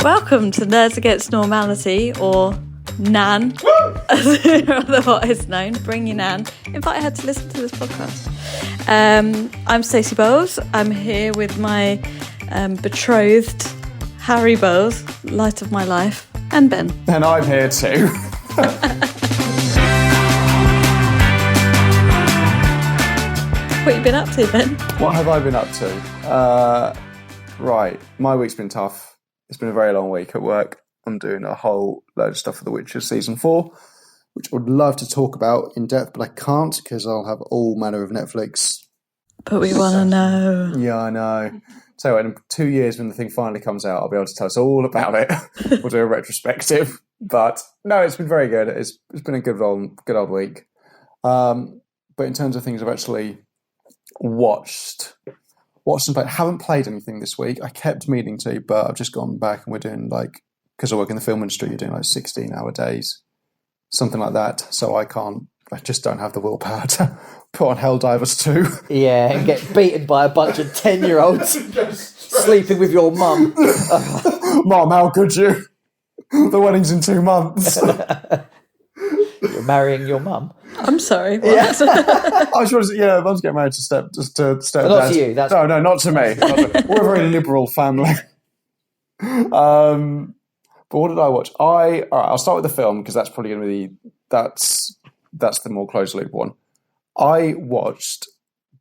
Welcome to Nerds Against Normality, or Nan, as otherwise known. Bring your Nan. Invite her to listen to this podcast. I'm Stacey Bowles. I'm here with my betrothed Harry Bowles, light of my life, and Ben. And I'm here too. What have you been up to, Ben? What have I been up to? Right, my week's been tough. It's been a very long week at work. I'm doing a whole load of stuff for The Witcher Season 4, which I would love to talk about in depth, but I can't because I'll have all manner of Netflix. But we want to know. Yeah, I know. So in 2 years, when the thing finally comes out, I'll be able to tell us all about it. We'll do a retrospective. But no, it's been very good. It's been a good old week. But in terms of things I've actually watched and played. Haven't played anything this week. I kept meaning to, but I've just gone back and we're doing because I work in the film industry, you're doing 16-hour days, something like that. So I just don't have the willpower to put on Helldivers 2. Yeah, and get beaten by a bunch of 10-year-olds sleeping with your mum. Mum, how could you? The wedding's in 2 months. You're marrying your mum. I'm sorry. Yeah. I was sure, mum's getting married to step. Not to you. No, not to me. We're a very liberal family. But what did I watch? I'll start with the film because that's probably going to be that's the more closed loop one. I watched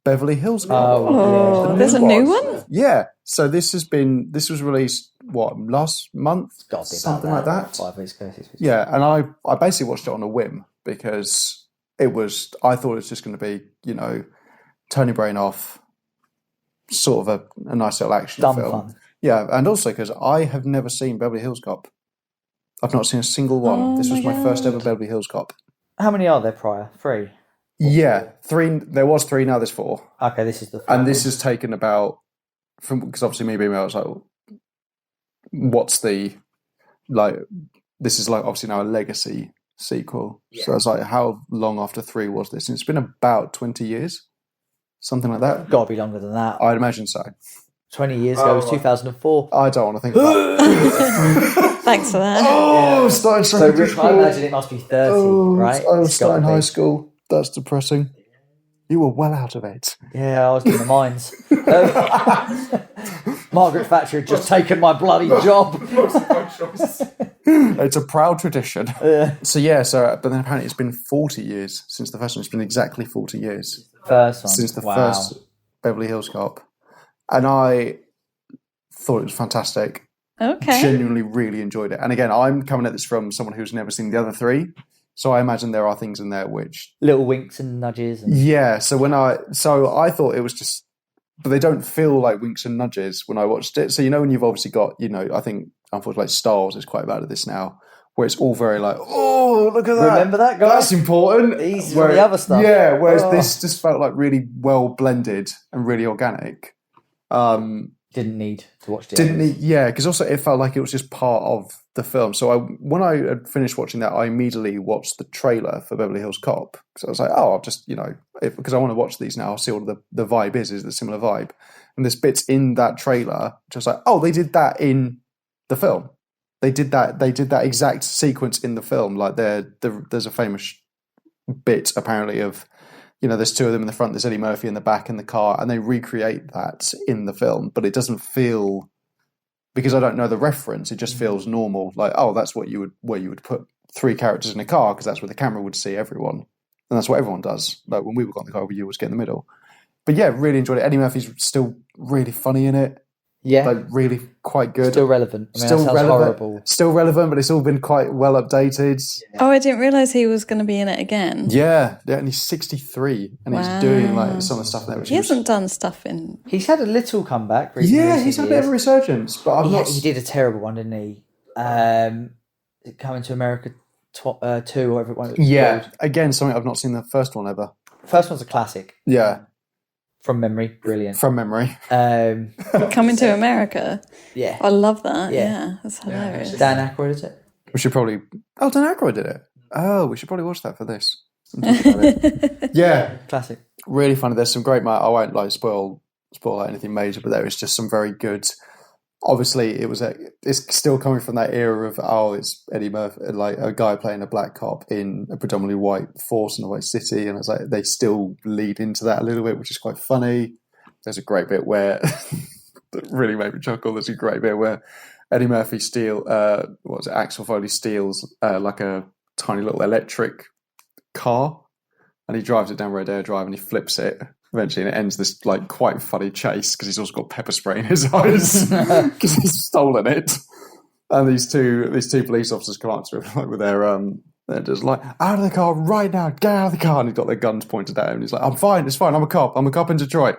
Beverly Hills Cop. Oh, there's a new one? Yeah. So this was released last month? Something like that. 5 weeks ago. 6 weeks ago. Yeah, and I basically watched it on a whim because I thought it was just going to be, Tony Brain off, sort of a nice little action Dumb film. fun. Yeah, and also because I have never seen Beverly Hills Cop. I've not seen a single one. Oh This was my God. first ever Beverly Hills Cop. How many are there prior? 3? Yeah, 3. There was 3, now there's 4. Okay, this is the 4th. And this is taken about, because obviously me being I was like, what's the, this is obviously now a legacy sequel. Yeah. So I was like, how long after 3 was this? And it's been about 20 years, something like that. Got to be longer than that. I'd imagine so. 20 years ago was 2004. I don't want to think about it. Thanks for that. Oh, starting so I imagine it must be 30, right? I was starting high school. That's depressing. You were well out of it. Yeah, I was doing the mines. Margaret Thatcher had just taken my bloody job. It's a proud tradition. But then apparently it's been 40 years since the first one. It's been exactly 40 years. First one. Since the first Beverly Hills Cop. And I thought it was fantastic. Okay. Genuinely really enjoyed it. And again, I'm coming at this from someone who's never seen the other 3. So I imagine there are things in there which... Little winks and nudges. Yeah, so I thought it was just... But they don't feel like winks and nudges when I watched it. So when you've obviously got, I think, unfortunately, Star Wars is quite bad at this now, where it's all very oh, look at that. Remember that, guy? That's important. Easy for the other stuff. Yeah, whereas this just felt like really well blended and really organic. Didn't need to watch it. Because also it felt like it was just part of the film. So when I had finished watching that, I immediately watched the trailer for Beverly Hills Cop. So I was like, I'll just, because I want to watch these now, I'll see what the vibe is the similar vibe. And there's bits in that trailer, just like, they did that in the film. They did that exact sequence in the film. Like there's a famous bit apparently of, there's 2 of them in the front, there's Eddie Murphy in the back in the car, and they recreate that in the film, but it doesn't feel, because I don't know the reference, it just feels normal. Like, that's where you would put 3 characters in a car, because that's where the camera would see everyone. And that's what everyone does. Like when we were in the car, you always get in the middle. But yeah, really enjoyed it. Eddie Murphy's still really funny in it. Yeah. Really quite good. Still relevant. I mean, that sounds horrible. Still relevant, but it's all been quite well updated. Yeah. Oh, I didn't realise he was going to be in it again. Yeah, and he's 63, and he's doing some of the stuff there. He hasn't done stuff in... He's had a little comeback recently. Yeah, he's had a bit of a resurgence, but He did a terrible one, didn't he? Coming to America 2 or whatever it was. Yeah, called. Again, something I've not seen the first one ever. First one's a classic. Yeah. From memory, brilliant. From memory. Coming to America. Yeah. I love that. Yeah, that's hilarious. Dan Aykroyd, is it? We should probably... Dan Aykroyd did it. Oh, we should probably watch that for this. Yeah. Classic. Really funny. There's some great... I won't spoil anything major, but there is just some very good obviously it's still coming from that era of it's Eddie Murphy, like a guy playing a black cop in a predominantly white force in a white city, and it's like they still lead into that a little bit, which is quite funny. There's a great bit where that really made me chuckle. There's a great bit where Eddie Murphy Axel Foley steals like a tiny little electric car, and he drives it down Rodeo Drive and he flips it eventually, and it ends this like quite funny chase because he's also got pepper spray in his eyes because he's stolen it. And these two police officers come up to him like with they're just like, out of the car right now, get out of the car, and he's got their guns pointed at him and he's like, I'm fine, it's fine, I'm a cop in Detroit.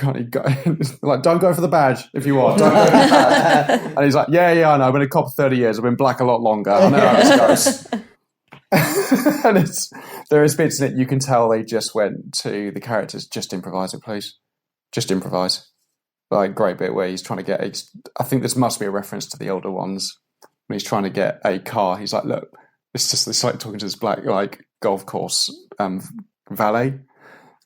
Like, don't go for the badge if you want. Don't go for the badge. And he's like, yeah, I know. I've been a cop for 30 years. I've been black a lot longer. I know how this goes. And there is bits in it you can tell they just went to the characters, just improvise it, please. Just improvise. Like, great bit where he's trying to get I think this must be a reference to the older ones. When he's trying to get a car, he's like, look, it's like talking to this black like golf course valet.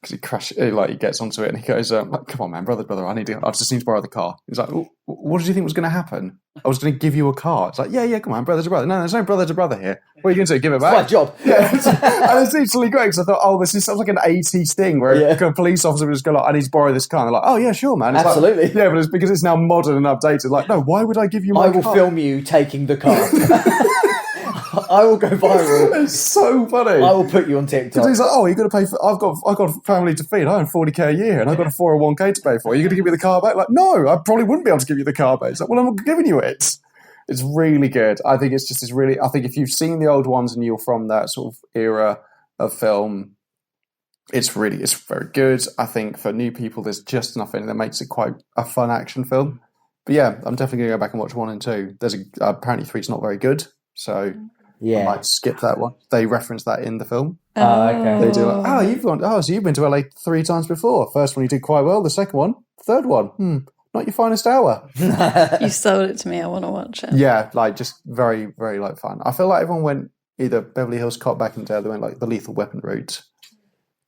Because he gets onto it and he goes, come on, man, brother, I just need to borrow the car. He's like, what did you think was going to happen? I was going to give you a car. It's like, yeah, come on, brother to brother. No, there's no brother to brother here. What are you going to do? Give it back? It's my job. Yeah, and it's literally great because I thought, this sounds like an 80s thing where a police officer would just go like, I need to borrow this car. And they're like, oh, yeah, sure, man. It's absolutely. Like, yeah, but it's because it's now modern and updated. Like, no, why would I give you my car? I will film you taking the car. I will go viral. It's so funny. I will put you on TikTok. Because he's like, you're going to pay for... I've got a family to feed. I earn $40K a year and I've got a 401K to pay for. You're going to give me the car back? Like, no, I probably wouldn't be able to give you the car back. It's like, well, I'm not giving you it. It's really good. I think it's just this really... I think if you've seen the old ones and you're from that sort of era of film, it's very good. I think for new people, there's just enough in it that makes it quite a fun action film. But yeah, I'm definitely going to go back and watch 1 and 2. Apparently 3's not very good, so... Yeah, I might skip that one. They reference that in the film. Oh, okay. They do like, so you've been to LA 3 times before. First one you did quite well. The second one, third one, not your finest hour. You sold it to me. I want to watch it. Yeah, like just very, very like fun. I feel like everyone went either Beverly Hills Cop back in the day, they went like the Lethal Weapon route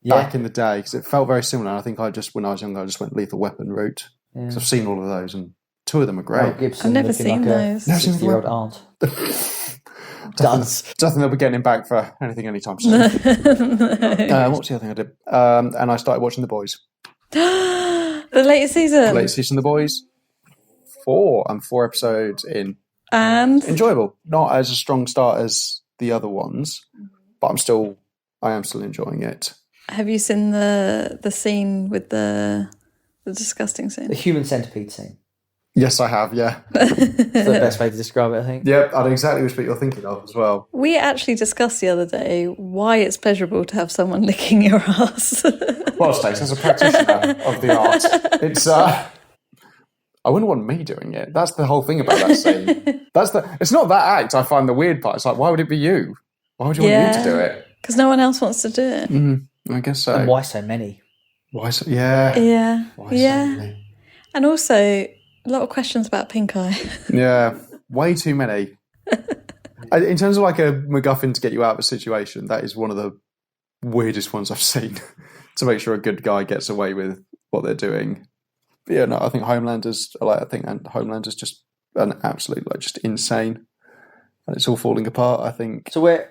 back in the day because it felt very similar. And I think when I was younger, I just went Lethal Weapon route because I've seen all of those and 2 of them are great. I've never seen those. Never seen 60-year-old aunt. Does. Don't think they'll be getting him back for anything anytime soon. What was the other thing I did? And I started watching The Boys. The latest season? The latest season of The Boys. 4 episodes in. And? Enjoyable. Not as a strong start as the other ones, but I am still enjoying it. Have you seen the scene with the disgusting scene? The human centipede scene. Yes, I have, yeah. That's the best way to describe it, I think. Yep, I know exactly which bit you're thinking of as well. We actually discussed the other day why it's pleasurable to have someone licking your ass. Well, Stacey, as a practitioner of the art, it's... I wouldn't want me doing it. That's the whole thing about that scene. It's not that act I find the weird part. It's like, why would it be you? Why would you want you to do it? Because no one else wants to do it. Mm-hmm. I guess so. And why so many? Yeah. Why so many? And also... a lot of questions about pink eye. Yeah, way too many. In terms of like a MacGuffin to get you out of a situation, that is one of the weirdest ones I've seen to make sure a good guy gets away with what they're doing. But yeah, no, I think Homelander's just an absolute just insane, and it's all falling apart. I think. So we're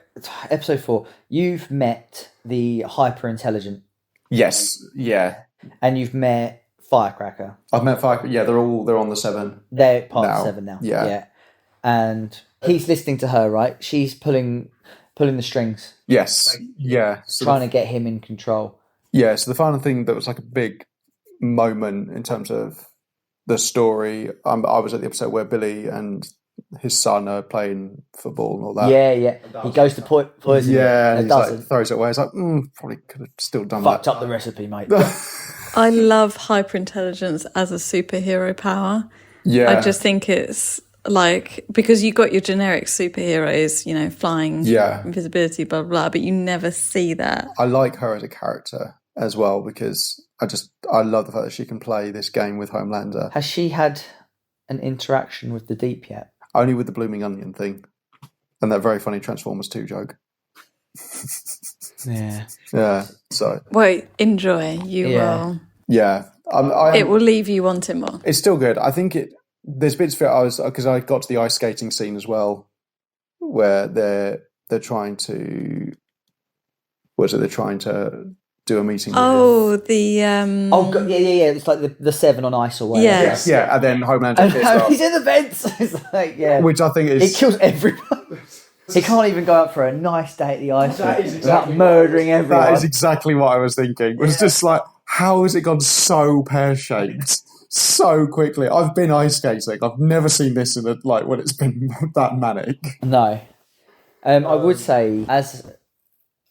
episode 4. You've met the hyper intelligent. Yes. Yeah. And you've met Firecracker. I've met Firecracker. Yeah, they're on the 7. They're part of the 7 now. Yeah. And he's listening to her, right? She's pulling the strings. Yes. Yeah. So trying to get him in control. Yeah. So the final thing that was like a big moment in terms of the story. I was at the episode where Billy and his son are playing football and all that. Yeah. He goes to poison. Yeah, and he throws it away. He's like, probably could have still done that. Fucked up the recipe, mate. I love hyperintelligence as a superhero power. Yeah. I just think it's like, because you got your generic superheroes, flying, invisibility, blah, blah, blah, but you never see that. I like her as a character as well because I love the fact that she can play this game with Homelander. Has she had an interaction with the Deep yet? Only with the blooming onion thing and that very funny Transformers 2 joke. Yeah. So. Wait, enjoy. You will. Yeah. It will leave you wanting more. It's still good. I think there's bits of it because I got to the ice skating scene as well, where they're trying to. They're trying to do a meeting. Oh, yeah. It's like the 7 on ice or whatever. Yes. Yeah, and then Homelander he's in the vents. It's like, which I think is it kills everyone. He can't even go out for a nice day at the ice without murdering everyone. That is exactly what I was thinking. It was just like, how has it gone so pear-shaped so quickly? I've been ice skating. I've never seen this when it's been that manic. No. I would say, as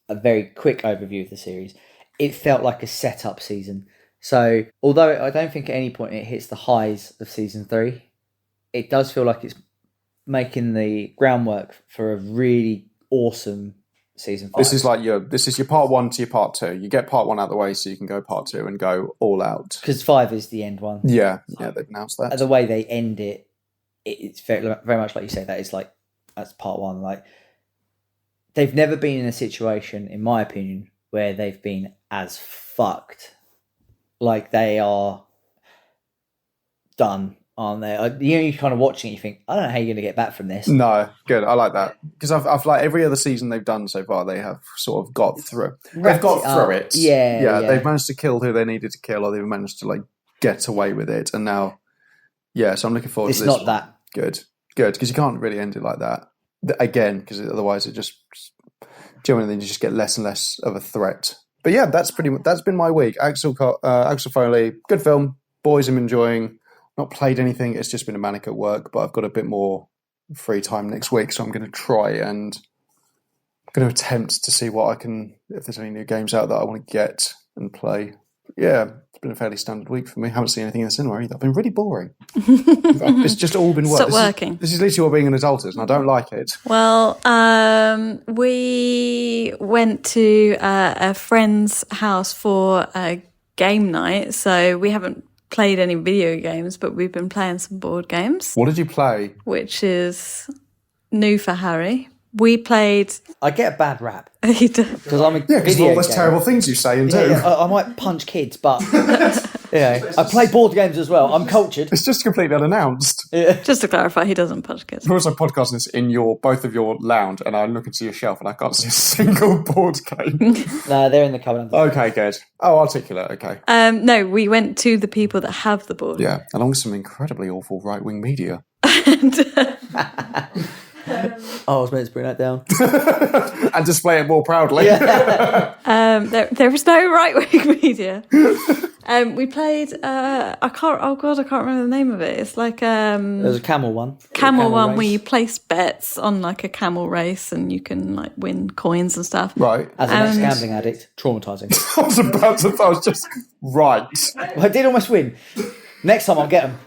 a very quick overview of the series, it felt like a set-up season. So, although I don't think at any point it hits the highs of season 3, it does feel like it's making the groundwork for a really awesome season 5. This is your part 1 to your part 2. You get part 1 out of the way so you can go part 2 and go all out. Because 5 is the end one. Yeah, they've announced that. The way they end it, it's very, very much like you say, that's part 1. Like, they've never been in a situation, in my opinion, where they've been as fucked. Like, they are done, aren't they? You're kind of watching it, you think, I don't know how you're going to get back from this. No, good. I like that. Because I've like every other season they've done so far, they have sort of got through. They've got through it. Yeah. They've managed to kill who they needed to kill, or they've managed to, like, get away with it. And now, so I'm looking forward to this. It's not that. Good. Because you can't really end it like that. Again, because otherwise it just... Generally, you just get less and less of a threat. But yeah, that's been my week. Axel Foley, good film. Boys I'm enjoying. Not played anything. It's just been a manic at work, but I've got a bit more free time next week, so I'm going to try and I'm going to attempt to see if there's any new games out that I want to get and play. Yeah, it's been a fairly standard week for me. I haven't seen anything in the cinema either. I've been really boring. It's just all been work. Stop working. This is literally what being an adult is, and I don't like it. Well, we went to a friend's house for a game night, so we haven't played any video games, but we've been playing some board games. What did you play? Which is new for Harry. We played... I get a bad rap. You do. Because I'm a because of all those terrible things you say and do. I might punch kids, but I play board games as well. I'm cultured. It's just completely unannounced. Yeah. Just to clarify, he doesn't punch kids. We're also podcasting this in both of your lounge, and I look into your shelf and I can't see a single board game. No, they're in the cupboard. Okay, good. Oh, articulate, okay. No, we went to the people that have the board. Yeah, along with some incredibly awful right-wing media. I was meant to bring that down. And display it more proudly. Yeah. There is no right-wing media. We played, I can't remember the name of it. It's like... There's a camel one. Camel one race. Where you place bets on like a camel race and you can like win coins and stuff. Right. As an ex-gambling addict, traumatising. I was just... Right. Well, I did almost win. Next time I'll get them.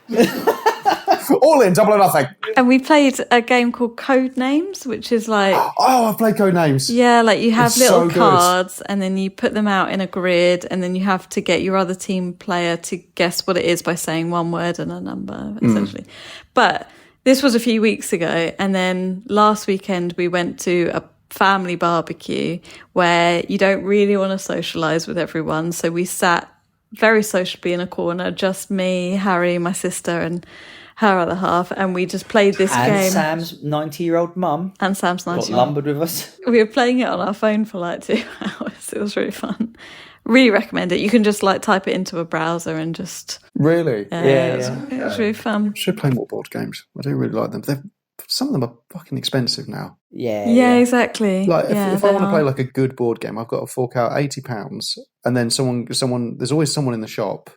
All in, double or nothing. And we played a game called Code Names, which is like... Oh, I've played Code Names. Yeah, like you have little cards and then you put them out in a grid and then you have to get your other team player to guess what it is by saying one word and a number, essentially. But this was a few weeks ago, and then last weekend we went to a family barbecue where you don't really want to socialise with everyone. So we sat very sociably in a corner, just me, Harry, my sister, and her other half, and we just played this game. And Sam's 90-year-old mum. And Sam's 90-year-old got lumbered with us. We were playing it on our phone for like 2 hours. It was really fun. Really recommend it. You can just like type it into a browser and just... Really? It was really fun. I should play more board games. I do really like them. Some of them are fucking expensive now. Yeah, exactly. Like if I want to play like a good board game, I've got to fork out £80, and then there's always someone in the shop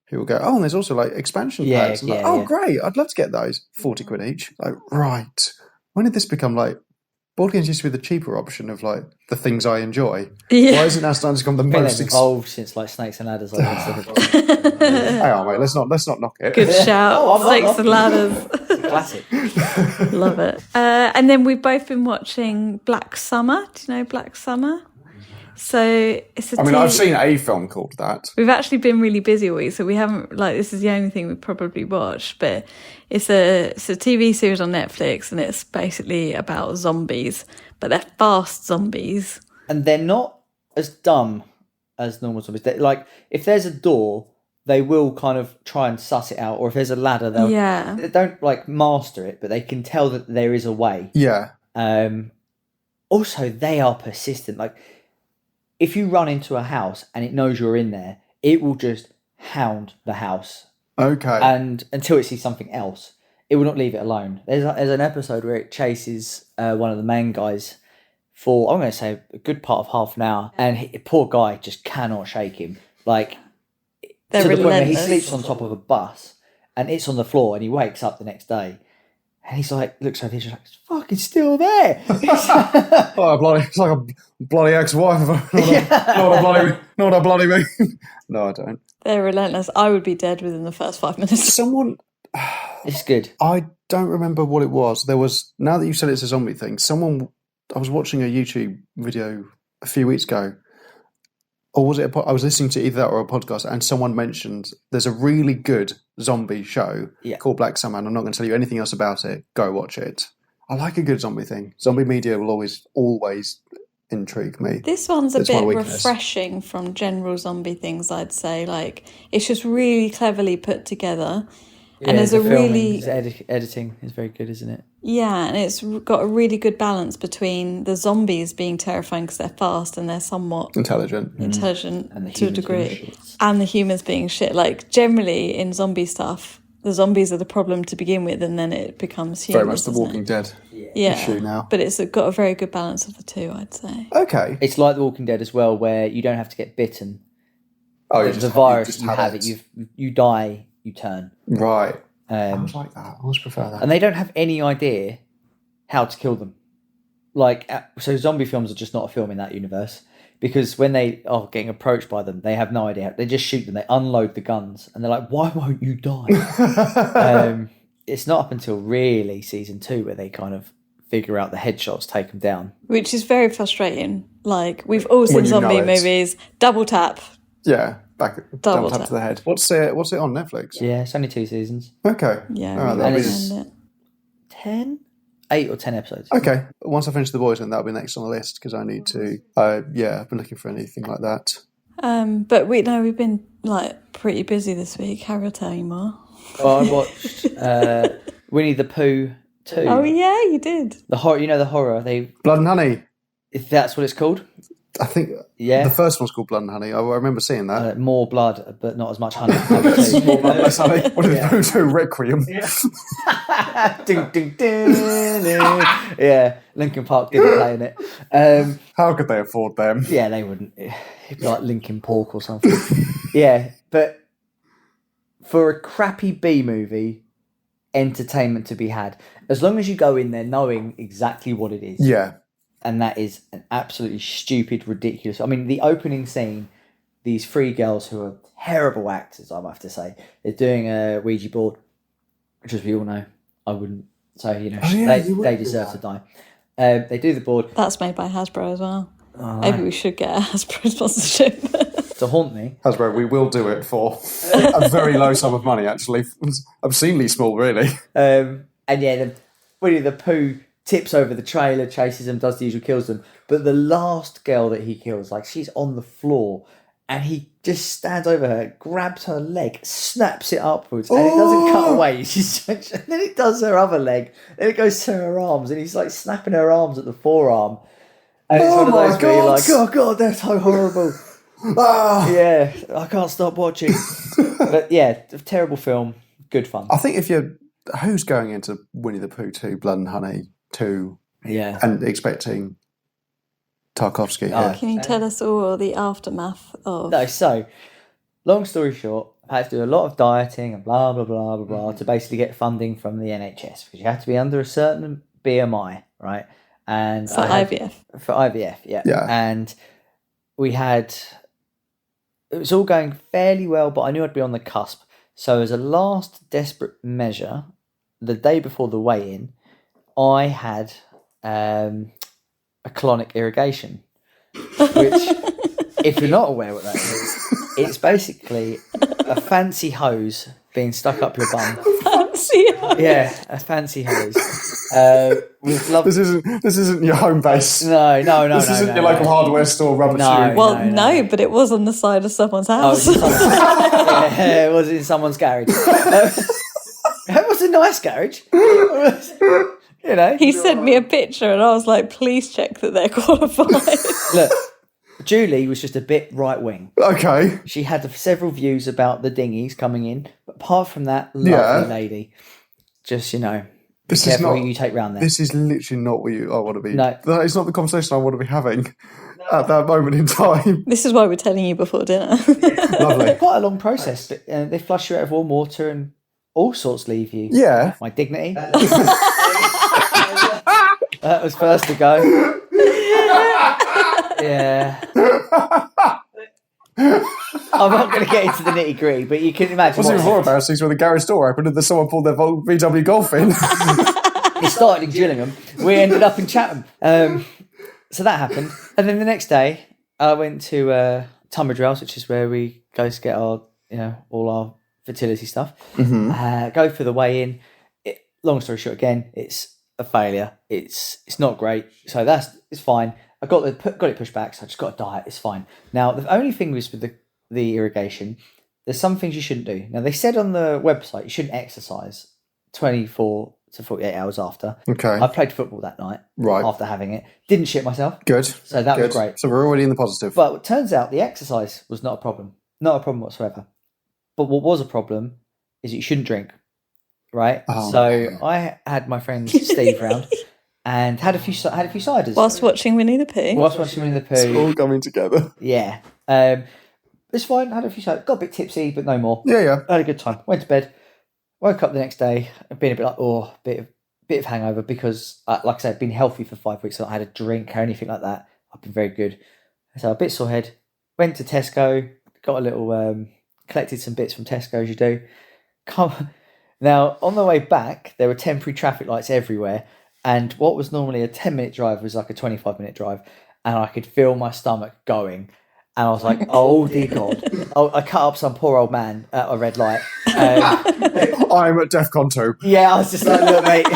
who will go, oh, and there's also like expansion packs. Great, I'd love to get those. 40 quid each. Like, right. When did this become like, board games used to be the cheaper option of like the things I enjoy. Yeah. Why is it now starting to become the most involved since like Snakes and Ladders? Hang on, mate, let's not knock it. Good shout. Snakes and Ladders. Classic. Love it. And then we've both been watching Black Summer. Do you know Black Summer? So it's I've seen a film called that. We've actually been really busy all week, so we haven't this is the only thing we've probably watched. But it's a TV series on Netflix, and it's basically about zombies, but they're fast zombies, and they're not as dumb as normal zombies. They're, like if there's a door they will kind of try and suss it out, or if there's a ladder, they don't like master it, but they can tell that there is a way. Yeah. Also, they are persistent. Like, if you run into a house and it knows you're in there, it will just hound the house. Okay. And until it sees something else, it will not leave it alone. There's an episode where it chases one of the main guys for, I'm going to say, a good part of half an hour, and poor guy just cannot shake him. Like, They're to the point where he relentless. sleeps on top of a bus, and it's on the floor, and he wakes up the next day, and he's like, looks over, he's like, it's fucking still there. It's like a bloody ex-wife. Know what I bloody mean? No, I don't. They're relentless. I would be dead within the first 5 minutes. Someone... It's good. I don't remember what it was. There was, now that you said it's a zombie thing, I was watching a YouTube video a few weeks ago, or was it I was listening to either that or a podcast, and someone mentioned there's a really good zombie show called Black Summer, and I'm not going to tell you anything else about it. Go watch it. I like a good zombie thing. Zombie media will always intrigue me. This one's a bit refreshing from general zombie things, I'd say. Like, it's just really cleverly put together. Yeah, and there's a really... editing is very good, isn't it? Yeah, and it's got a really good balance between the zombies being terrifying because they're fast and they're somewhat intelligent and to a degree, and the humans being shit. Like, generally in zombie stuff, the zombies are the problem to begin with, and then it becomes humans. Very much the Walking Dead issue now. But it's got a very good balance of the two, I'd say. Okay. It's like The Walking Dead as well, where you don't have to get bitten. Oh, the virus, you have it. You die, you turn. Right. I would like that. I always prefer that. And they don't have any idea how to kill them. Like, so zombie films are just not a film in that universe, because when they are getting approached by them, they have no idea. They just shoot them. They unload the guns, and they're like, "Why won't you die?" It's not up until really season 2 where they kind of figure out the headshots, take them down, which is very frustrating. Like, we've all seen zombie movies. Double tap. Yeah. Double tap to the head. What's it on Netflix? Yeah, it's only 2 seasons. Okay. Yeah. All right, really 10? 8 or 10 episodes. Okay. Once I finish The Boys, then that'll be next on the list, because I need to. I've been looking for anything like that. But we've been like pretty busy this week. Harry will tell you more. Well, I watched Winnie the Pooh 2. Oh yeah, you did. The horror. The horror. Blood and Honey. If that's what it's called. I think the first one's called Blood and Honey. I remember seeing that. More blood, but not as much honey. More blood, less honey. What did Pooh do? Requiem. Ding, ding, ding. Yeah, Linkin Park didn't play in it. How could they afford them? Yeah, they wouldn't. It'd be like Linkin Park or something. Yeah, but for a crappy B movie, entertainment to be had. As long as you go in there knowing exactly what it is. Yeah. And that is an absolutely stupid, ridiculous... I mean, the opening scene, these 3 girls who are terrible actors, I have to say, they're doing a Ouija board, which, as we all know, I wouldn't... So, they deserve to die. They do the board. That's made by Hasbro as well. Oh, maybe we should get a Hasbro sponsorship. To haunt me. Hasbro, we will do it for a very low sum of money, actually. Obscenely small, really. And yeah, Winnie the Pooh tips over the trailer, chases them, does the usual, kills them. But the last girl that he kills, like, she's on the floor, and he just stands over her, grabs her leg, snaps it upwards, and it doesn't cut away. And then it does her other leg, then it goes to her arms, and he's like snapping her arms at the forearm. And it's one of those where you're like, oh God, they're so horrible. Yeah, I can't stop watching. But yeah, terrible film, good fun. I think who's going into Winnie the Pooh 2, Blood and Honey 2, and expecting Tarkovsky? Can you tell us all the aftermath of... No, so, long story short, I had to do a lot of dieting and blah, blah, blah, blah, blah, to basically get funding from the NHS, because you have to be under a certain BMI, right? And for IVF. For IVF, yeah. And we had... It was all going fairly well, but I knew I'd be on the cusp. So as a last desperate measure, the day before the weigh-in, I had a colonic irrigation, which, if you're not aware what that is, it's basically a fancy hose being stuck up your bum. Fancy hose? Yeah, a fancy hose. With love. This isn't your home base. No. This isn't your local hardware store rubber No. tube. Well, no, but it was on the side of someone's house. It was in someone's garage. It was a nice garage. You know. He sent me a picture and I was like, please check that they're qualified. Look, Julie was just a bit right wing. Okay. She had several views about the dinghies coming in, but apart from that, lovely lady. Just, you know, be careful who you take round there. This is literally not what I want to be. No. That is not the conversation I want to be having at that moment in time. This is why we're telling you before dinner. Lovely. Quite a long process, but they flush you out of warm water and all sorts leave you. Yeah. My dignity. That was first to go. Yeah. I'm not going to get into the nitty gritty, but you can imagine. What's even more embarrassing is when the garage door opened and someone pulled their VW Golf in. It started in Gillingham. We ended up in Chatham. So that happened. And then the next day, I went to Tunbridge Wells, which is where we go to get our, all our fertility stuff. Mm-hmm. Go for the weigh-in. Long story short, again, it's a failure. It's not great. So it's fine. I got it pushed back, so I just got a diet. It's fine. Now, the only thing was with the irrigation, there's some things you shouldn't do. Now, they said on the website you shouldn't exercise 24 to 48 hours after. Okay. I played football that night after having it. Didn't shit myself. Good. So that was great. So we're already in the positive. But it turns out the exercise was not a problem. Not a problem whatsoever. But what was a problem is you shouldn't drink. Right? Oh, so I had my friend Steve round and had a few ciders. Whilst watching Winnie the Pooh. Whilst watching Winnie the Pooh. It's all coming together. Yeah. It's fine. Had a few ciders. Got a bit tipsy, but no more. Yeah. Had a good time. Went to bed. Woke up the next day. I've been a bit like, bit of hangover because, like I said, I've been healthy for 5 weeks. So I had a drink or anything like that. I've been very good. So a bit sore head. Went to Tesco. Got a little, collected some bits from Tesco as you do. Now, on the way back, there were temporary traffic lights everywhere. And what was normally a 10-minute drive was like a 25-minute drive. And I could feel my stomach going. And I was like, oh, dear God. I cut up some poor old man at a red light. I'm at DEFCON 2. Yeah, I was just like, look, mate.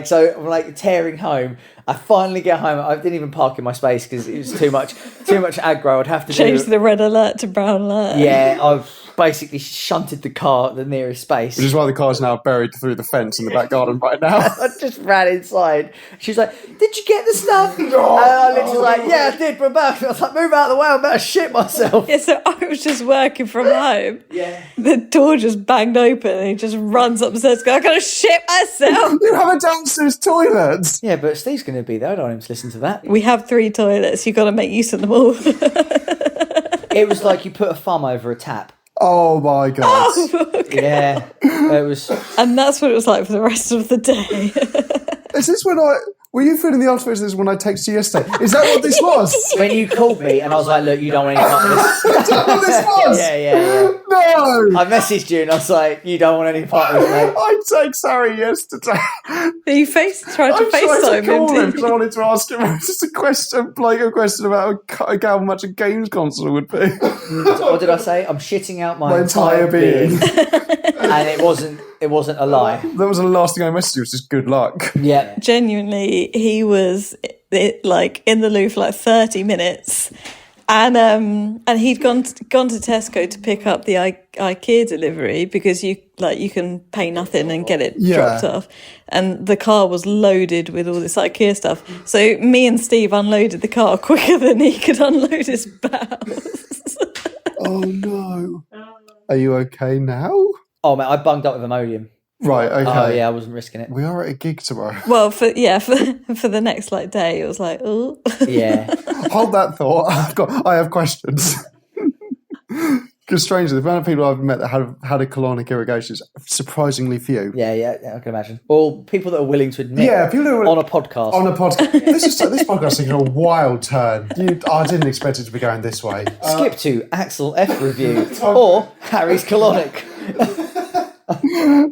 So I'm tearing home. I finally get home. I didn't even park in my space because it was too much aggro. I'd have to change the red alert to brown alert. Yeah, I've basically shunted the car at the nearest space. Which is why the car's now buried through the fence in the back garden right now. I just ran inside. She was like, did you get the stuff? And I literally was like, yeah, I did, but I was like, move out of the way, I'm about to shit myself. Yeah, so I was just working from home. Yeah. The door just banged open and he just runs upstairs going, I'm going to shit myself. You have a downstairs toilet. Yeah, but Steve's going to be there. I don't want him to listen to that. We have 3 toilets. You've got to make use of them all. It was like you put a thumb over a tap. Oh my God. Oh, okay. Yeah, it was. And that's what it was like for the rest of the day. Is this were you feeling the afterwards? This when I texted you yesterday? Is that what this was? When you called me and I was like, look, you don't want any part of this. Is that what this was? Yeah. No. I messaged you and I was like, you don't want any part of this, mate. I text Harry yesterday. You tried to I tried FaceTime to call him him. because I wanted to ask him just a question about how much a games console would be. What did I say? I'm shitting out my entire being. And it wasn't a lie. That was the last thing I messaged you, was just good luck. Yeah. Genuinely, he was in the loo for like 30 minutes. And he'd gone to Tesco to pick up the IKEA delivery because you can pay nothing and get it dropped off, and the car was loaded with all this IKEA stuff. So me and Steve unloaded the car quicker than he could unload his bowels. Oh no! Are you okay now? Oh man, I bunged up with Imodium. Right. Okay. Oh yeah, I wasn't risking it. We are at a gig tomorrow. Well, for the next day, it was like, oh yeah. Hold that thought. I have questions. Because strangely, the amount of people I've met that have had a colonic irrigation is surprisingly few. Yeah, I can imagine. Or people that are willing to admit. Yeah, people who are on a podcast. On a podcast. This podcast is taking a wild turn. I didn't expect it to be going this way. Skip to Axel F review or Harry's colonic.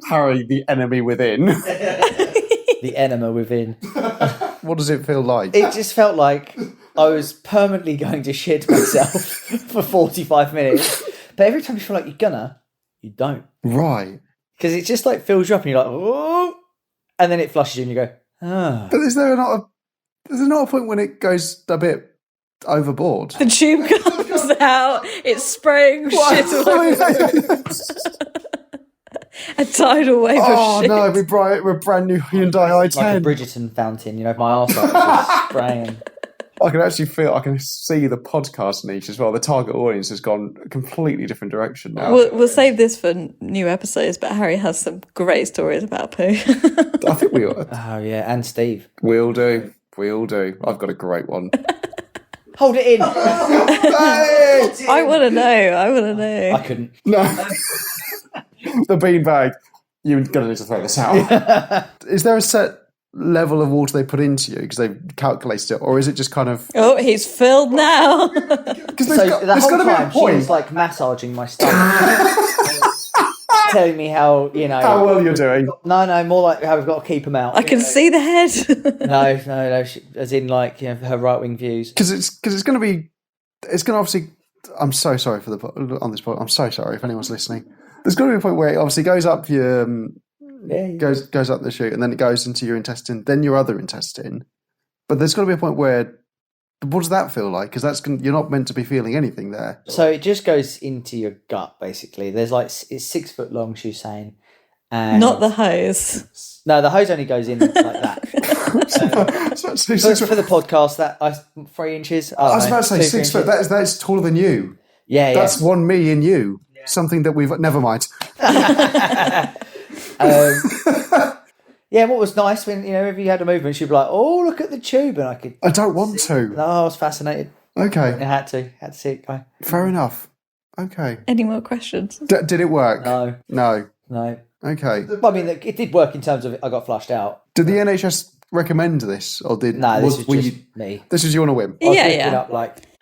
Harry, the enemy within. The enema within. What does it feel like? It just felt like I was permanently going to shit myself for 45 minutes. But every time you feel like you're gonna, you don't. Right. Because it just fills you up and you're like, oh, and then it flushes you and you go, But is there not a point when it goes a bit overboard? The tube comes out, it's spraying shit all over. A tidal wave of shit. Oh no, we're brand new Hyundai i10. Like a Bridgerton fountain, my eyesight is just spraying. I can see the podcast niche as well. The target audience has gone a completely different direction now. We'll save this for new episodes, but Harry has some great stories about poo. I think we ought. Oh yeah, and Steve. We'll do. I've got a great one. Hold it in. I want to know. I couldn't. No. The beanbag. You're going to need to throw this out. Is there a set level of water they put into you because they've calculated it, or is it just kind of... Oh, he's filled now. Because The whole time she was like massaging my stomach. Telling me how, how well you're doing. No, more like how we've got to keep them out. I can see the head. No, as in like her right wing views. Because it's going to obviously... I'm so sorry on this point. I'm so sorry if anyone's listening. There's going to be a point where it obviously goes up your... goes up the chute, and then it goes into your intestine, then your other intestine. But there's got to be a point where, what does that feel like? Because you're not meant to be feeling anything there. So it just goes into your gut, basically. There's it's 6 foot long, she was saying. And Not the hose. No, the hose only goes in like that. For the podcast, that 3 inches. I was about to say 6 foot. That's taller than you. Yeah, that's one me in you. Yeah. Something that we've never mind. What was nice when if you had a movement, she'd be like, "Oh, look at the tube," and I don't want to. No, I was fascinated. Okay, I had to see it go. Fair enough. Okay. Any more questions? Did it work? No. Okay. I mean, it did work in terms of I got flushed out. Did the NHS recommend this, or did? No, this was just me. This was you on a whim. Yeah, I was looking up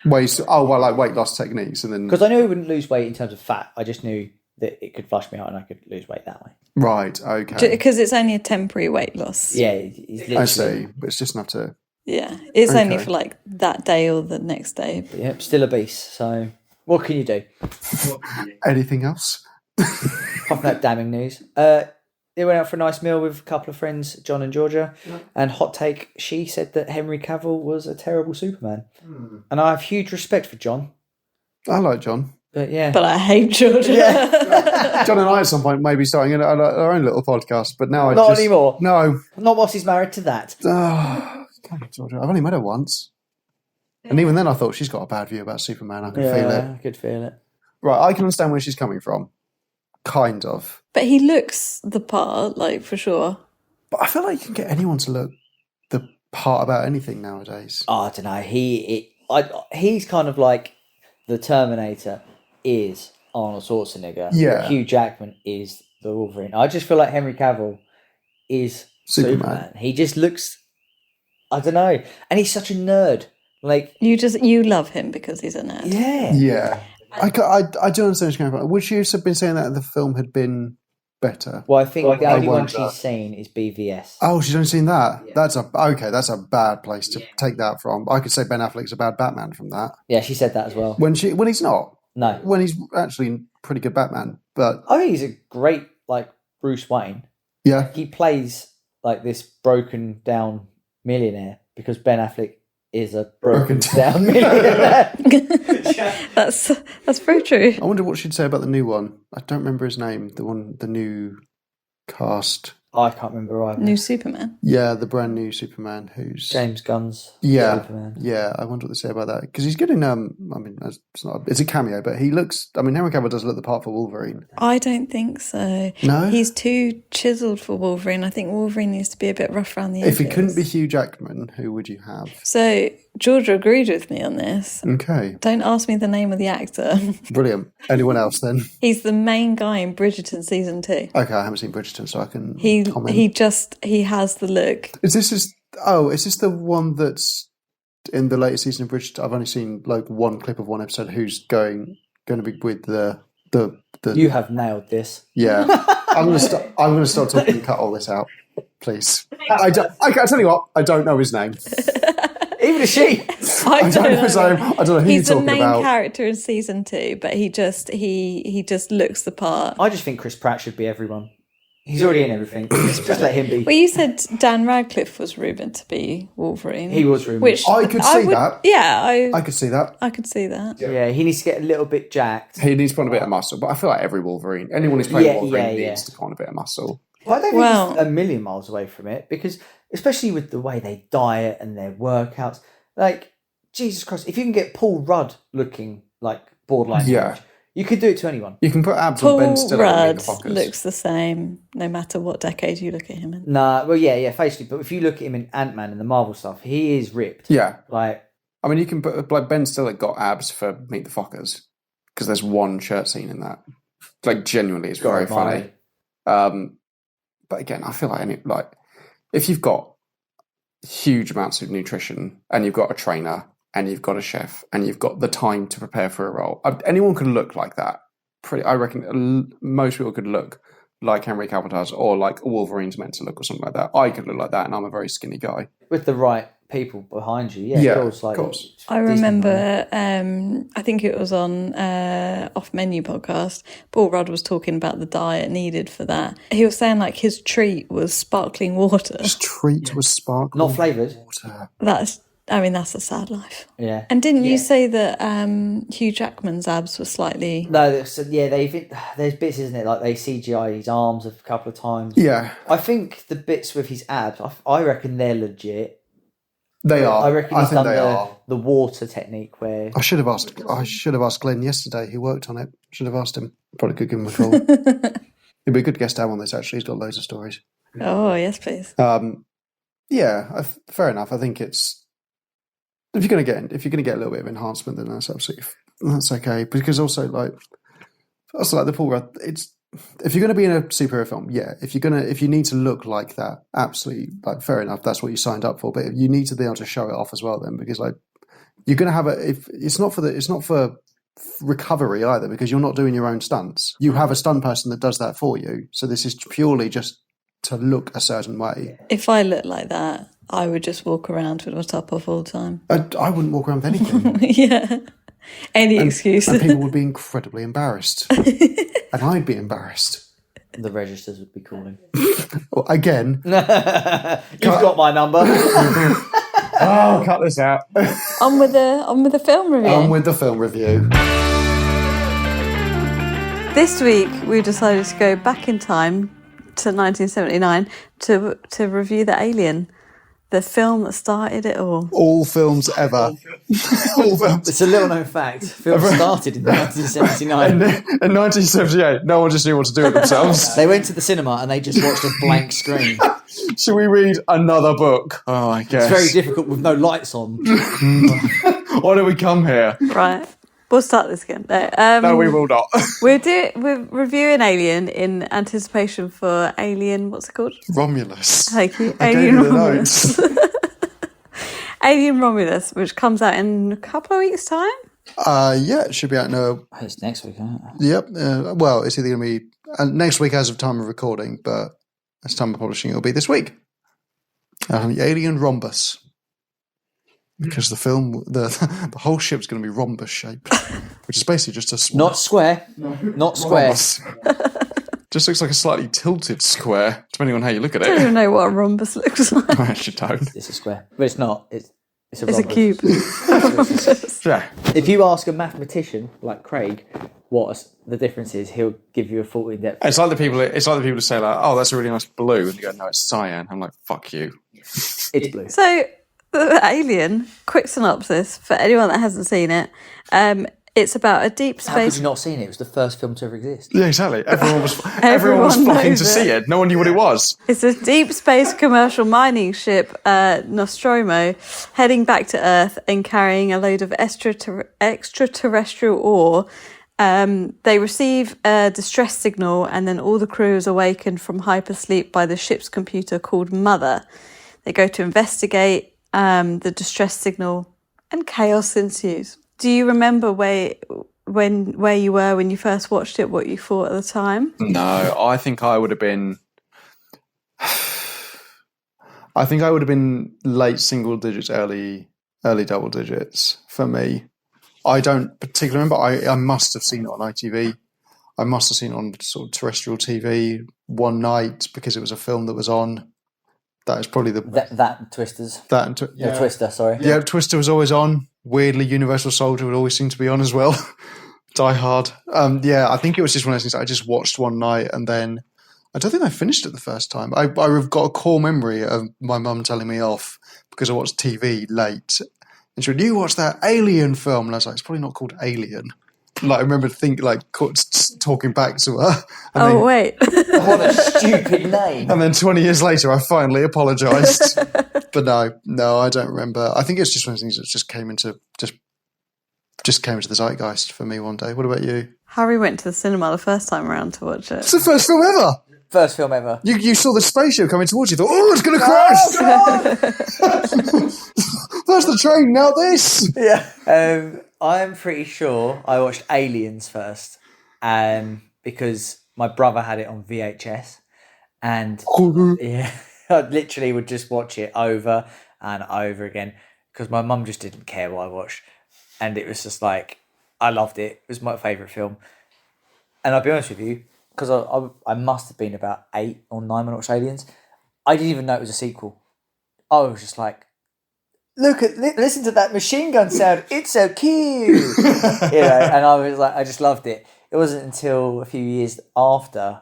ways. Like weight loss techniques, and then because I knew I wouldn't lose weight in terms of fat. I just knew that it could flush me out and I could lose weight that way. Right. Okay. Because it's only a temporary weight loss. Yeah, it's I see. But it's just enough to. Yeah, it's only for like that day or the next day. But yeah, still obese. So what can you do? Anything else? Apart from that damning news. They went out for a nice meal with a couple of friends, John and Georgia. Yeah. And hot take, she said that Henry Cavill was a terrible Superman. And I have huge respect for John. I like John. But yeah. But I hate Georgia. Yeah. John and I at some point may be starting our own little podcast, but now Not anymore. No. Not whilst he's married to that. Georgia. I've only met her once. And even then I thought she's got a bad view about Superman. I could feel it. I could feel it. Right, I can understand where she's coming from. Kind of. But he looks the part, like, for sure. But I feel like you can get anyone to look the part about anything nowadays. Oh, I don't know. He's kind of like the Terminator is Arnold Schwarzenegger. Yeah. Hugh Jackman is the Wolverine. I just feel like Henry Cavill is Superman. He just looks, I don't know. And he's such a nerd. Like you love him because he's a nerd. Yeah. Yeah. I do understand where she's coming from. Would she have been saying that the film had been better? Well, I think the only one she's seen is BVS. Oh, she's only seen that? Yeah. That's a bad place to take that from. I could say Ben Affleck's a bad Batman from that. Yeah, she said that as well. When he's not. No. When he's actually pretty good Batman. But I think he's a great, like, Bruce Wayne. Yeah. He plays, like, this broken down millionaire because Ben Affleck is a broken down millionaire. That's very true. I wonder what she'd say about the new one. I don't remember his name. The new cast. I can't remember either. New Superman. Yeah, the brand new Superman who's James Gunn's Superman. Yeah, I wonder what they say about that because he's good in. I mean, it's a cameo, but he looks. I mean, Henry Cavill does look the part for Wolverine. I don't think so. No, he's too chiseled for Wolverine. I think Wolverine needs to be a bit rough around the edges. If he couldn't be Hugh Jackman, who would you have? So Georgia agreed with me on this. Okay. Don't ask me the name of the actor. Brilliant. Anyone else then? He's the main guy in Bridgerton season 2. Okay, I haven't seen Bridgerton, so I can comment. He has the look. Is this the one that's in the latest season of Bridgerton? I've only seen like one clip of one episode. Who's going to be with the You have nailed this. Yeah. I'm gonna start talking and cut all this out. Please. I tell you what, I don't know his name. Even a she. I don't know his name. I don't know who He's you're talking the main about. character in season 2, but he just looks the part. I just think Chris Pratt should be everyone. He's already in everything. Just let him be. Well, you said Dan Radcliffe was rumoured to be Wolverine. He was rumoured. Which I could see that. Yeah, I could see that. I could see that. Yeah, he needs to get a little bit jacked. He needs to put on a bit of muscle, but I feel like every Wolverine, anyone who's playing Wolverine needs to put on a bit of muscle. Well, I don't think he's a million miles away from it, because especially with the way they diet and their workouts, like, Jesus Christ, if you can get Paul Rudd looking like borderline huge, you could do it to anyone. You can put abs on Ben Stiller and Paul Meet Rudd the Fockers. looks the same no matter what decade you look at him in. Nah, well, yeah, facially, but if you look at him in Ant-Man and the Marvel stuff, he is ripped. Yeah. Like, I mean, you can put, like, Ben Stiller got abs for Meet the Fockers, because there's one shirt scene in that. Like, genuinely, it's very funny. But again, I feel like, if you've got huge amounts of nutrition and you've got a trainer and you've got a chef and you've got the time to prepare for a role, anyone can look like that. I reckon most people could look like Henry Cavill does, or like Wolverine's meant to look, or something like that. I could look like that, and I'm a very skinny guy. With the right people behind you, of course. I remember, I think it was on Off Menu podcast, Paul Rudd was talking about the diet needed for that. He was saying like his treat was sparkling water. His treat was sparkling not flavoured water. That's a sad life. Yeah. And didn't you say that Hugh Jackman's abs were slightly... No, there's bits, isn't it? Like they CGI his arms a couple of times. Yeah. I think the bits with his abs, I reckon they're legit. They are. I reckon he's done the water technique where... I should have asked Glenn yesterday, who worked on it. Should have asked him. Probably could give him a call. He'd be a good guest to have on this, actually. He's got loads of stories. Oh, yes, please. Fair enough. I think it's... If you're going to get a little bit of enhancement, then that's okay. Because also like the Paul Rudd, if you're going to be in a superhero film, if you need to look like that, absolutely, like, fair enough. That's what you signed up for. But you need to be able to show it off as well, then, because like you're going to have it's not for recovery either, because you're not doing your own stunts. You have a stunt person that does that for you. So this is purely just to look a certain way. If I looked like that, I would just walk around with my top off all the time. I wouldn't walk around with anything. Yeah. Any excuse. And people would be incredibly embarrassed. And I'd be embarrassed. The registers would be calling. Well, again. You've got my number. Oh, cut this out. On with the film review. On with the film review. This week we decided to go back in time to 1979 to review The Alien, the film that started it all. All films ever. All films. It's a little known fact. Film started in 1979. In 1978, no one just knew what to do with themselves. They went to the cinema and they just watched a blank screen. Should we read another book? Oh, I guess. It's very difficult with no lights on. Why do we come here? Right. We'll start this again. No, we will not. We're reviewing Alien in anticipation for Alien, what's it called? Romulus. Thank you. I Alien gave you the Romulus. Alien Romulus, which comes out in a couple of weeks' time. It should be out in It's next week, isn't it? Yep. Well, it's either going to be next week as of time of recording, but as time of publishing, it'll be this week. Alien Rhombus. Because the film, the whole ship's going to be rhombus shaped, which is basically just a small... Not square. Not square. Just looks like a slightly tilted square, depending on how you look at I don't it. even know what a rhombus looks like. I actually don't. It's a square. But it's not. It's a It's a rhombus. cube. Yeah. If you ask a mathematician like Craig what the difference is, he'll give you a full in-depth. It's like the people who say like, "Oh, that's a really nice blue," and you go, "No, it's cyan." I'm like, "Fuck you." It's blue. So, Alien, quick synopsis for anyone that hasn't seen it. It's about a deep How could space... you not seen it? It was the first film to ever exist. Yeah, exactly. Everyone was Everyone flocking knows to see it. No one knew what it was. It's a deep space commercial mining ship, Nostromo, heading back to Earth and carrying a load of extraterrestrial ore. They receive a distress signal, and then all the crew is awakened from hypersleep by the ship's computer called Mother. They go to investigate the distress signal, and chaos ensues. Do you remember where you were when you first watched it, what you thought at the time? No, I think I would have been late single digits, early double digits for me. I don't particularly remember. I must have seen it on ITV. I must have seen it on sort of terrestrial TV one night because it was a film that was on. That is probably the that Twisters. that and Twister. Sorry. Yeah, Twister was always on. Weirdly, Universal Soldier would always seem to be on as well. Die Hard. I think it was just one of those things that I just watched one night, and then I don't think I finished it the first time. I've got a core memory of my mum telling me off because I watched TV late, and she would, "You watched that Alien film?" And I was like, "It's probably not called Alien." Like I remember talking back to her. Wait. What a stupid name. And then 20 years later, I finally apologised. But no, I don't remember. I think it's just one of the things that just came into the zeitgeist for me one day. What about you? Harry went to the cinema the first time around to watch it. It's the first film ever. First film ever. You saw the spaceship coming towards you. Thought, "Oh, it's going to crash." First the train, now this. Yeah. I'm pretty sure I watched Aliens first, because my brother had it on VHS, and I literally would just watch it over and over again because my mum just didn't care what I watched, and it was just like I loved it. It was my favourite film, and I'll be honest with you, because I must have been about 8 or 9 when I watched Aliens. I didn't even know it was a sequel. I was just like, listen to that machine gun sound. It's so cute. And I was like, I just loved it. It wasn't until a few years after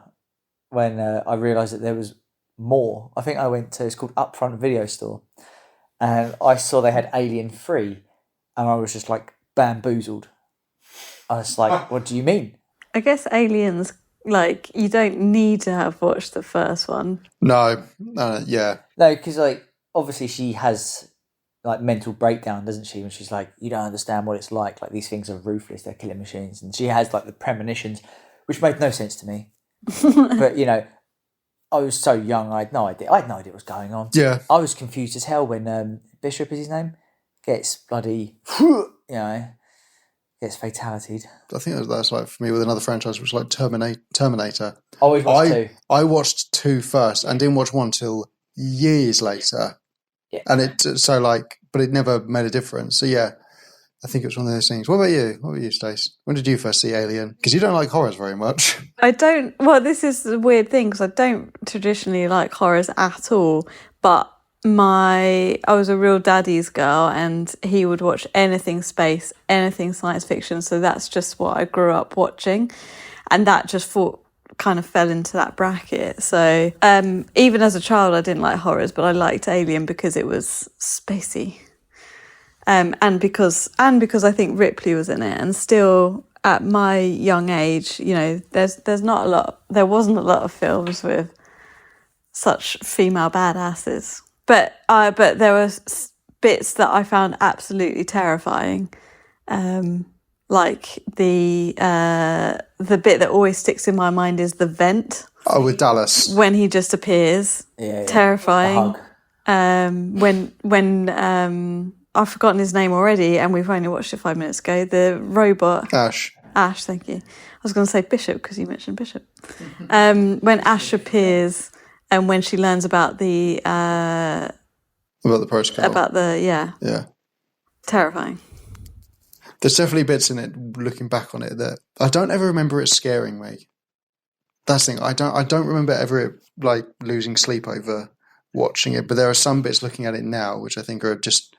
when I realised that there was more. I think I went to, it's called Upfront Video Store, and I saw they had Alien 3, and I was just like bamboozled. I was like, what do you mean? I guess Aliens, like, you don't need to have watched the first one. No, No, because like obviously she has like mental breakdown, doesn't she? When she's like, you don't understand what it's like these things are ruthless, they're killing machines, and she has like the premonitions, which made no sense to me. But I was so young, I had no idea what was going on. Yeah, I was confused as hell when Bishop is his name gets bloody gets fatality'd. I think that's like for me with another franchise, which was like Terminator. I always watched 2. I watched 2 first and didn't watch 1 till years later. Yeah. And but it never made a difference. So yeah, I think it was one of those things. What about you, Stace? When did you first see Alien? Because you don't like horrors very much. I don't. Well, this is the weird thing because I don't traditionally like horrors at all. But I was a real daddy's girl, and he would watch anything space, anything science fiction. So that's just what I grew up watching, and that just kind of fell into that bracket. So even as a child I didn't like horrors, but I liked Alien because it was spacey, and because I think Ripley was in it. And still at my young age, there wasn't a lot of films with such female badasses, but there were bits that I found absolutely terrifying, like the bit that always sticks in my mind is the vent. Oh, with Dallas. When he just appears. Yeah. Terrifying. When I've forgotten his name already and we've only watched it 5 minutes ago, the robot. Ash, thank you. I was going to say Bishop because you mentioned Bishop. When Ash appears and when she learns about the protocol. Yeah. Terrifying. There's definitely bits in it, looking back on it, that I don't ever remember it scaring me. That's the thing. I don't remember ever like losing sleep over watching it. But there are some bits looking at it now which I think are just,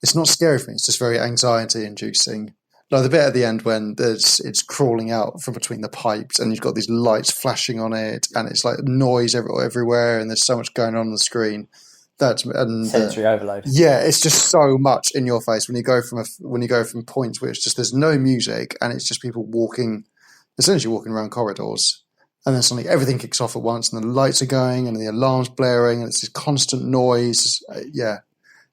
it's not scary for me. It's just very anxiety inducing. Like the bit at the end when it's crawling out from between the pipes and you've got these lights flashing on it and it's like noise everywhere and there's so much going on the screen. Sensory overload. Yeah, it's just so much in your face when you go from points where it's just there's no music and it's just people essentially walking around corridors, and then suddenly everything kicks off at once and the lights are going and the alarm's blaring and it's this constant noise.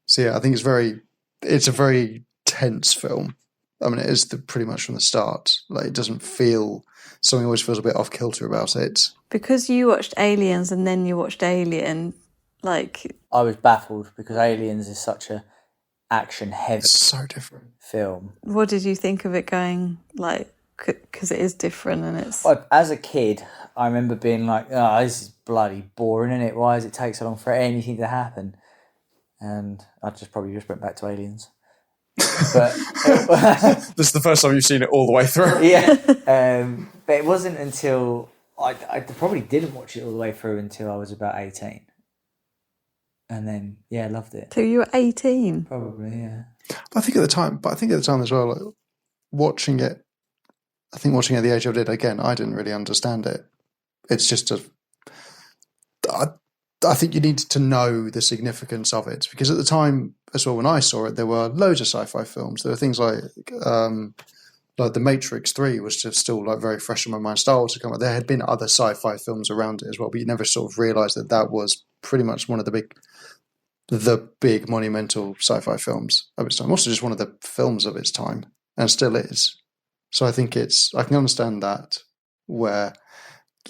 So yeah, I think it's a very tense film. I mean, it is pretty much from the start. Like, it doesn't feel, something always feels a bit off kilter about it. Because you watched Aliens and then you watched Alien. I was baffled because Aliens is such a action-heavy, it's so different film. What did you think of it going because it is different and it's... Well, as a kid, I remember being like, oh, this is bloody boring, isn't it? Why does it take so long for anything to happen? And I probably went back to Aliens. But This is the first time you've seen it all the way through. yeah, but it wasn't until I probably didn't watch it all the way through until I was about 18, and then loved it. So you were 18. Probably, yeah. I think at the time as well, like, watching it at the age I did, again, I didn't really understand it. It's just I think you need to know the significance of it, because at the time as well, when I saw it, there were loads of sci-fi films. There were things like The Matrix 3 was just still like very fresh in my mind. Star Wars had come out. There had been other sci-fi films around it as well, but you never sort of realised that was pretty much one of the big monumental sci-fi films of its time. Also just one of the films of its time, and still is. So I think I can understand that, where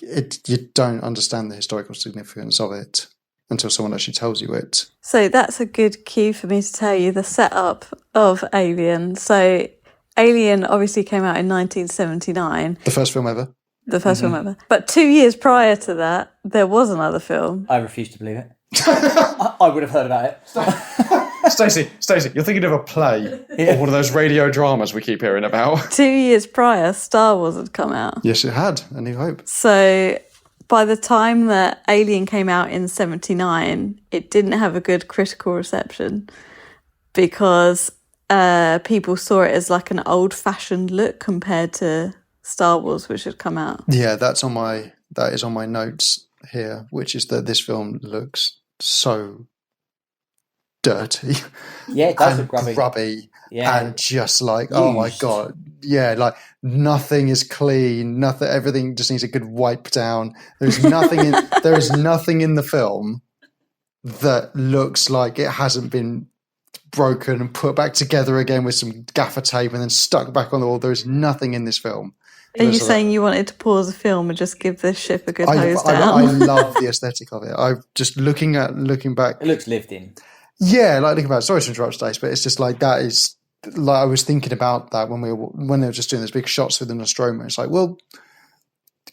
you don't understand the historical significance of it until someone actually tells you it. So that's a good cue for me to tell you the setup of Alien. So Alien obviously came out in 1979. The first film ever. The first film ever. But 2 years prior to that, there was another film. I refuse to believe it. I would have heard about it. Stacey, you're thinking of a play or one of those radio dramas we keep hearing about. 2 years prior, Star Wars had come out. Yes, it had. A New Hope. So by the time that Alien came out in 79, it didn't have a good critical reception because people saw it as like an old-fashioned look compared to Star Wars, which had come out. Yeah, that is on my notes here, which is that this film looks so dirty. Yeah, it does and look grubby. And just like, oh my God. Yeah, like nothing is clean, everything just needs a good wipe down. There is nothing in the film that looks like it hasn't been broken and put back together again with some gaffer tape and then stuck back on the wall. There is nothing in this film. Are you saying you wanted to pause the film and just give this ship a good hose down? I love the aesthetic of it. I'm just looking back. It looks lived in. Yeah, like looking back. Sorry to interrupt, Stace, but it's just like that is like I was thinking about that when they were just doing those big shots with the Nostromo. It's like, well,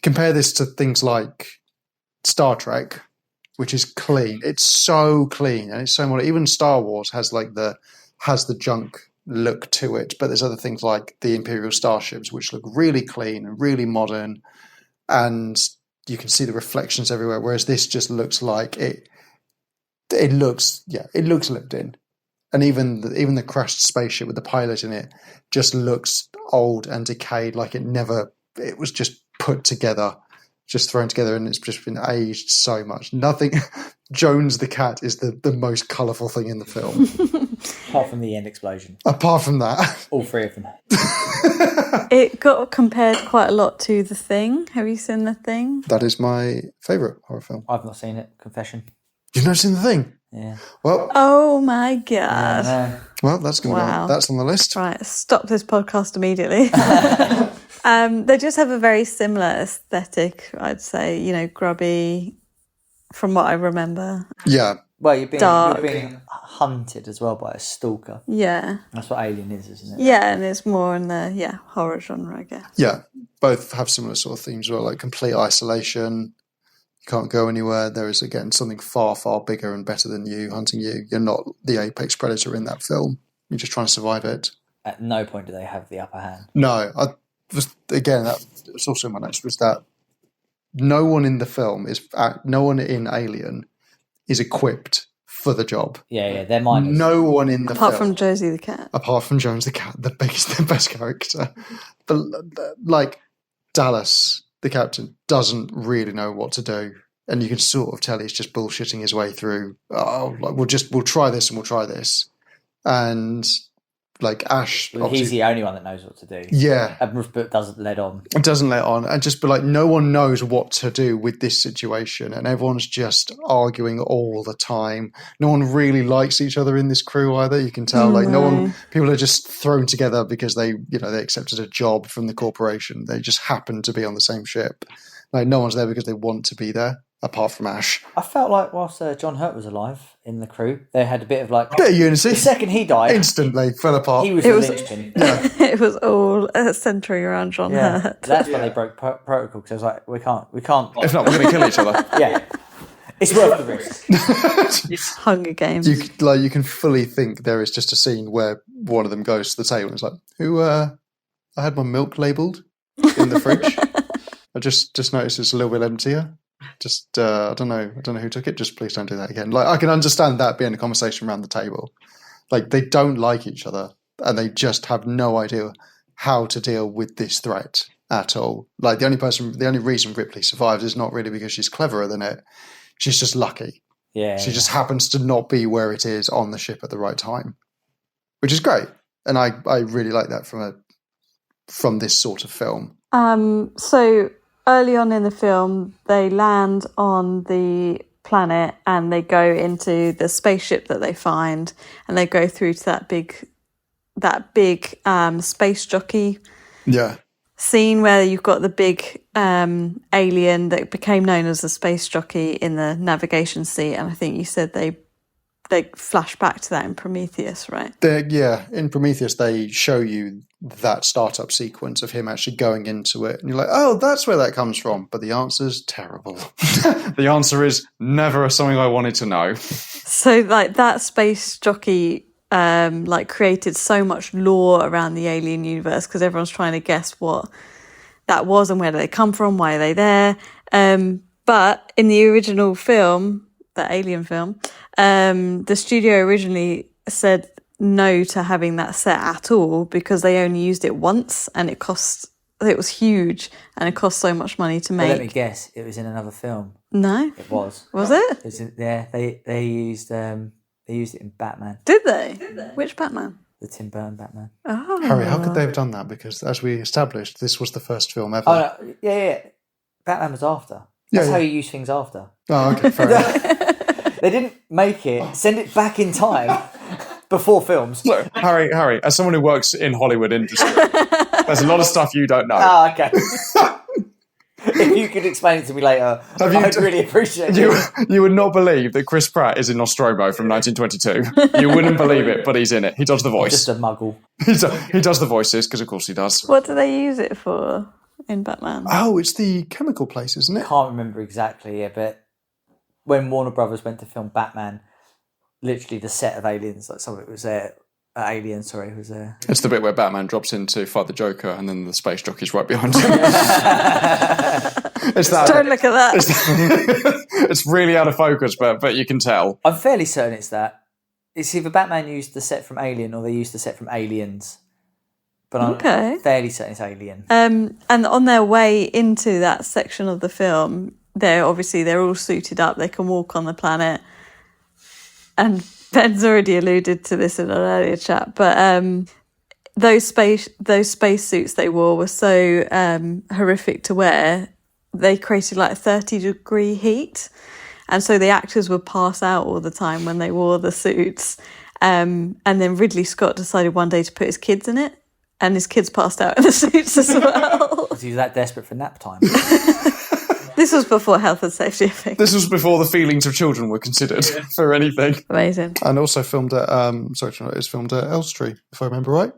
compare this to things like Star Trek, which is clean. It's so clean and it's so modern. Even Star Wars has the junk look to it, but there's other things like the Imperial starships which look really clean and really modern, and you can see the reflections everywhere, whereas this just looks like it looks lived in. And even the crashed spaceship with the pilot in it just looks old and decayed, like it was just put together, just thrown together, and it's just been aged so much. Nothing. Jones the cat is the most colourful thing in the film. Apart from the end explosion. Apart from that. All three of them. It got compared quite a lot to The Thing. Have you seen The Thing? That is my favourite horror film. I've not seen it. Confession. You've never seen The Thing? Yeah. Well. Oh my God. Yeah, well, that's going to be that's on the list. Right, stop this podcast immediately. They just have a very similar aesthetic, I'd say. Grubby, from what I remember. Yeah. Well, you're Dark. being hunted as well by a stalker. Yeah. That's what Alien is, isn't it? Yeah, and it's more in the horror genre, I guess. Yeah, both have similar sort of themes, well, like complete isolation. You can't go anywhere. There is, again, something far, far bigger and better than you hunting you. You're not the apex predator in that film. You're just trying to survive it. At no point do they have the upper hand. No, that's also in my notes, was that no one in Alien is equipped for the job. Yeah, they're mindless. No one in the Apart film. from Josie the cat. Apart from Jones the cat, the best character. But like Dallas, the captain, doesn't really know what to do. And you can sort of tell he's just bullshitting his way through. We'll try this and we'll try this. And like Ash, well, he's the only one that knows what to do. Yeah, but doesn't let on. It doesn't let on, and just be like, no one knows what to do with this situation, and everyone's just arguing all the time. No one really likes each other in this crew either. You can tell, people are just thrown together because they accepted a job from the corporation. They just happen to be on the same ship. Like no one's there because they want to be there. Apart from Ash. I felt like whilst John Hurt was alive in the crew, they had a bit of unity. The second he died, instantly fell apart. He was the linchpin. Yeah. It was all centering around John Hurt. That's when they broke protocol, because I was like, we can't. If not, we're going to kill each other. Yeah, it's worth the risk. Hunger Games. You can fully think there is just a scene where one of them goes to the table and it's like, I had my milk labelled in the fridge. I just noticed it's a little bit emptier. Just I don't know who took it. Just please don't do that again. Like, I can understand that being a conversation around the table. Like, they don't like each other and they just have no idea how to deal with this threat at all. Like, the only reason Ripley survives is not really because she's cleverer than it. She's just lucky. Yeah. She just happens to not be where it is on the ship at the right time, which is great. And I really like that from this sort of film. So early on in the film, they land on the planet and they go into the spaceship that they find, and they go through to that big space jockey scene where you've got the big alien that became known as the space jockey in the navigation seat, and I think you said they flash back to that in Prometheus, right? In Prometheus they show you that startup sequence of him actually going into it, and you're like, oh, that's where that comes from. But the answer's terrible. The answer is never something I wanted to know. So like that space jockey created so much lore around the alien universe because everyone's trying to guess what that was and where do they come from, why are they there. But in the original film, the Alien film, the studio originally said no to having that set at all because they only used it once and it was huge and it cost so much money to make. Well, let me guess, it was in another film. No, it was. Was it? It was they used it in Batman. Did they? Which Batman? The Tim Burton Batman. Oh, Harry, how could they have done that? Because as we established, this was the first film ever. Oh no, yeah. Batman was after. That's how you use things after. Oh, okay, fair enough. They didn't make it, send it back in time before films. Look, Harry, as someone who works in Hollywood industry, there's a lot of stuff you don't know. Oh, okay. If you could explain it to me later, I'd really appreciate it. You would not believe that Chris Pratt is in Nostromo from 1922. You wouldn't believe it, but he's in it. He does the voice. Just a muggle. He does the voices, because of course he does. what do they use it for in Batman? Oh, it's the chemical place, isn't it? Can't remember exactly, but when Warner Brothers went to film Batman, literally the set of aliens, like some of it was there. Was there. It's the bit where Batman drops in to fight the Joker and then the space jockey's right behind him. It's that. Don't look at that. It's really out of focus, but you can tell. I'm fairly certain it's that. It's either Batman used the set from Alien or they used the set from Aliens. But I'm fairly certain it's Alien. And on their way into that section of the film, they're all suited up. They can walk on the planet. And Ben's already alluded to this in an earlier chat, but those space suits they wore were so horrific to wear. They created like 30-degree heat, and so the actors would pass out all the time when they wore the suits. And then Ridley Scott decided one day to put his kids in it, and his kids passed out in the suits as well. Was he that desperate for nap time? This was before health and safety, I think. This was before the feelings of children were considered for anything. Amazing. And also filmed at it's filmed at Elstree, if I remember right.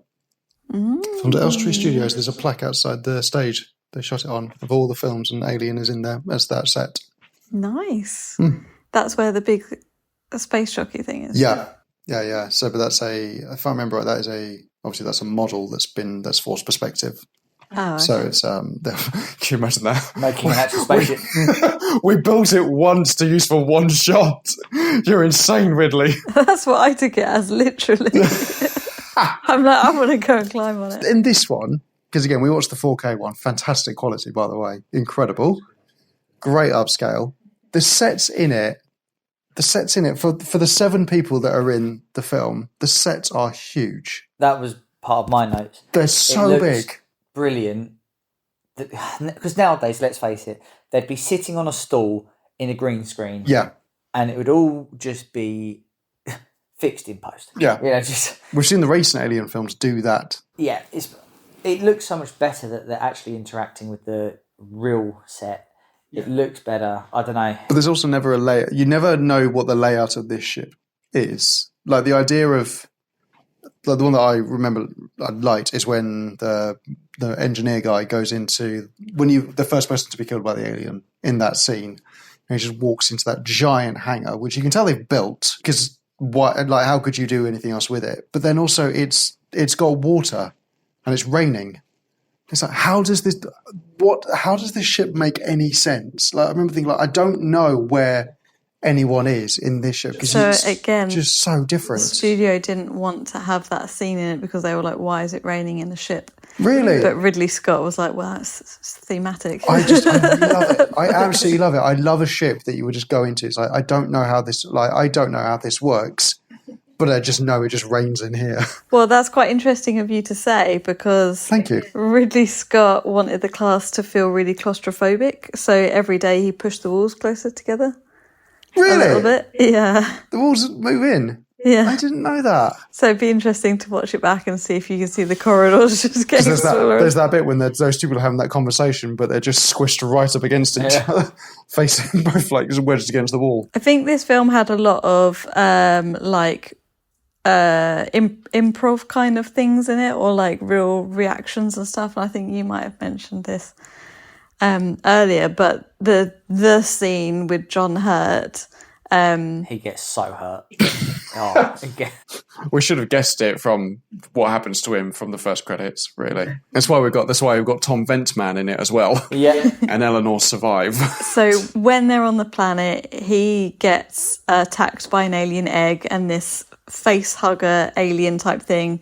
Filmed at Elstree Studios. There's a plaque outside the stage they shot it on of all the films, and Alien is in there as that set. Nice. That's where the big space jockey thing is. Yeah. So, but that's if I remember right, obviously that's a model that's forced perspective. Oh, okay. So it's can you imagine that? Making an actual spaceship. We built it once to use for one shot. You're insane, Ridley. That's what I took it as, literally. I'm like, I want to go and climb on it. In this one, because again, we watched the 4K one, fantastic quality, by the way, incredible, great upscale. The sets in it for the 7 people that are in the film, the sets are huge. That was part of my notes. They're so big. Brilliant. Because nowadays, let's face it, they'd be sitting on a stool in a green screen. Yeah. And it would all just be fixed in post. Yeah. We've seen the recent Alien films do that. Yeah. It looks so much better that they're actually interacting with the real set. It looks better. I don't know. But there's also never a layout. You never know what the layout of this ship is. Like the idea of... The one that I remember I liked is when the engineer guy goes into the first person to be killed by the alien in that scene, and he just walks into that giant hangar, which you can tell they've built because what, like, how could you do anything else with it? But then also it's got water and it's raining. It's like, how does this ship make any sense? Like, I remember thinking, like, I don't know where anyone is in this ship because it's again, just so different. The studio didn't want to have that scene in it because they were like, why is it raining in the ship? Really? But Ridley Scott was like, well, it's thematic. I love it. I absolutely love it. I love a ship that you would just go into. It's like, I don't know how this works, but I just know it just rains in here. Well, that's quite interesting of you to say because Thank you. Ridley Scott wanted the cast to feel really claustrophobic. So every day he pushed the walls closer together. Really? A little bit, yeah. The walls move in? Yeah. I didn't know that. So it'd be interesting to watch it back and see if you can see the corridors just getting smaller. There's that bit when those two people are having that conversation, but they're just squished right up against each other, facing both like wedged against the wall. I think this film had a lot of improv kind of things in it, or like real reactions and stuff. And I think you might have mentioned this earlier, but the scene with John Hurt. He gets so hurt. We should have guessed it from what happens to him from the first credits, really. That's why we've got Tom Ventman in it as well. Yeah. And Eleanor survive. So when they're on the planet, he gets attacked by an alien egg, and this face hugger alien type thing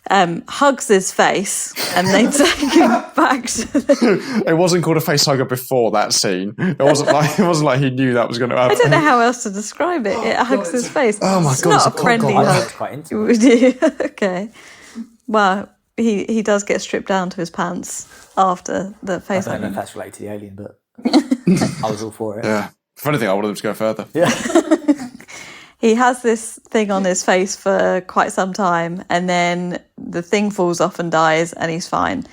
hugs his face, and they take him back to It wasn't called a face hugger before that scene. It wasn't like he knew that was going to happen. I don't know how else to describe it. It hugs his face. Oh my it's God, not it's a friendly God. hug. Quite into it. Would you? Okay. Well, he does get stripped down to his pants after the face I don't know hugging. if that's related to the alien, but I was all for it. Yeah. Funny thing, I wanted them to go further. Yeah. He has this thing on his face for quite some time, and then the thing falls off and dies, and he's fine.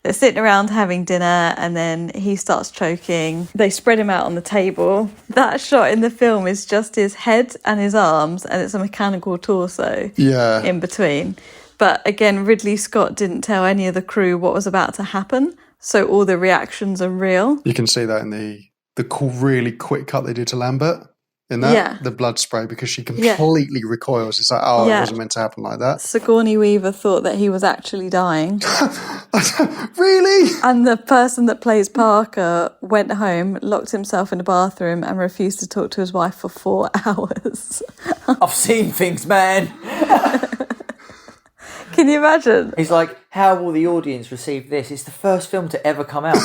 They're sitting around having dinner, and then he starts choking. They spread him out on the table. That shot in the film is just his head and his arms, and it's a mechanical torso in between. But again, Ridley Scott didn't tell any of the crew what was about to happen, so all the reactions are real. You can see that in the cool, really quick cut they did to Lambert. In that, the blood spray, because she completely recoils. It's like, it wasn't meant to happen like that. Sigourney Weaver thought that he was actually dying. Really? And the person that plays Parker went home, locked himself in a bathroom, and refused to talk to his wife for 4 hours. I've seen things, man. Can you imagine? He's like, how will the audience receive this? It's the first film to ever come out.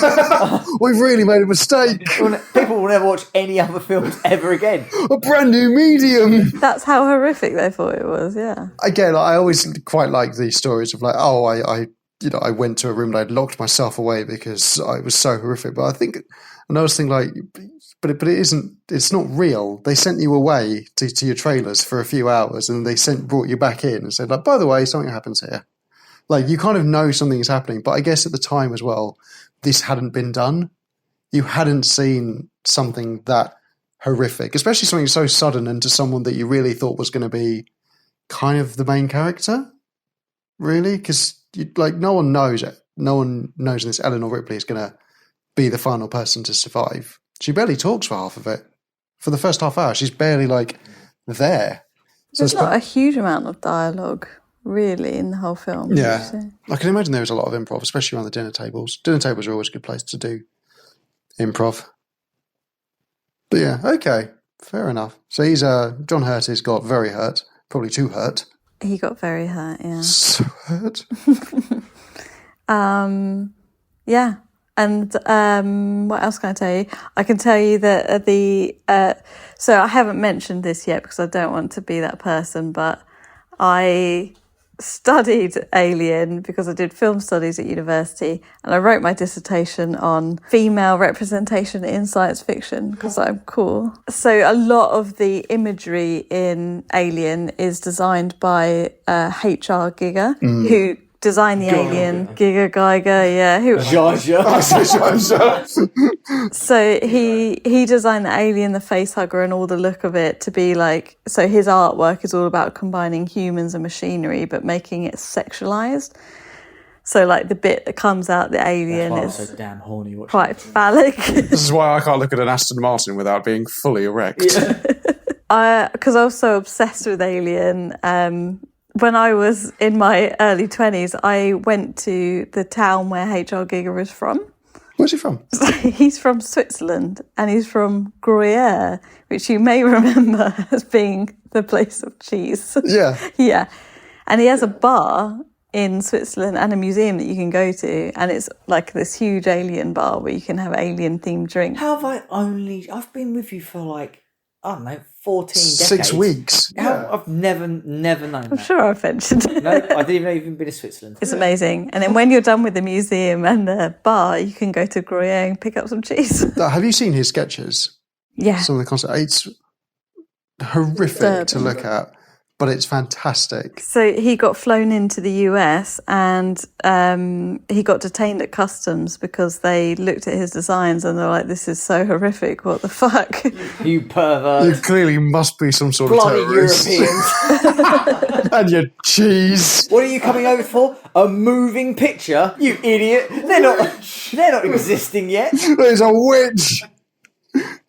We've really made a mistake. People will never watch any other films ever again. A brand new medium. That's how horrific they thought it was, yeah. Again, I always quite like these stories of like, I went to a room and I'd locked myself away because it was so horrific. But I think another thing, like, but it isn't. It's not real. They sent you away to your trailers for a few hours, and they brought you back in and said, like, by the way, something happens here. Like, you kind of know something is happening, but I guess at the time as well, this hadn't been done. You hadn't seen something that horrific, especially something so sudden, and to someone that you really thought was going to be kind of the main character, really, because no one knows it. No one knows this Eleanor Ripley is going to be the final person to survive. She barely talks for half of it. For the first half hour, she's barely there. So There's not a huge amount of dialogue, really, in the whole film. Yeah. So. I can imagine there was a lot of improv, especially around the dinner tables. Dinner tables are always a good place to do improv. But yeah, okay, fair enough. So John Hurt has got very hurt, probably too hurt. He got very hurt, yeah. So hurt. Yeah. And what else can I tell you? I can tell you that so I haven't mentioned this yet because I don't want to be that person, but I studied Alien because I did film studies at university, and I wrote my dissertation on female representation in science fiction because I'm cool. So a lot of the imagery in Alien is designed by H.R. Giger, who designed the alien. Giga Geiger, yeah. So he designed the alien, the face hugger, and all the look of it to be like. So his artwork is all about combining humans and machinery, but making it sexualized. So like the bit that comes out the alien is so damn horny. quite phallic. This is why I can't look at an Aston Martin without being fully erect. Yeah. because I was so obsessed with Alien. When I was in my early 20s, I went to the town where H.R. Giger is from. Where's he from? He's from Switzerland, and he's from Gruyere, which you may remember as being the place of cheese. Yeah. Yeah. And he has a bar in Switzerland and a museum that you can go to, and it's like this huge alien bar where you can have alien-themed drinks. How have I've been with you for like, I don't know, 14 decades. 6 weeks. I've never known I'm that. sure I've mentioned it. No, I didn't even know you've been to Switzerland. It's amazing. And then when you're done with the museum and the bar, you can go to Gruyere and pick up some cheese. Have you seen his sketches? Yeah. Some of the concepts. It's horrific to look at, but it's fantastic. So he got flown into the US and he got detained at customs because they looked at his designs and they're like, this is so horrific, what the fuck? You pervert. You clearly must be some sort Bloody of terrorist. Europeans. And your cheese. What are you coming over for? A moving picture? You idiot. They're not existing yet. There's a witch.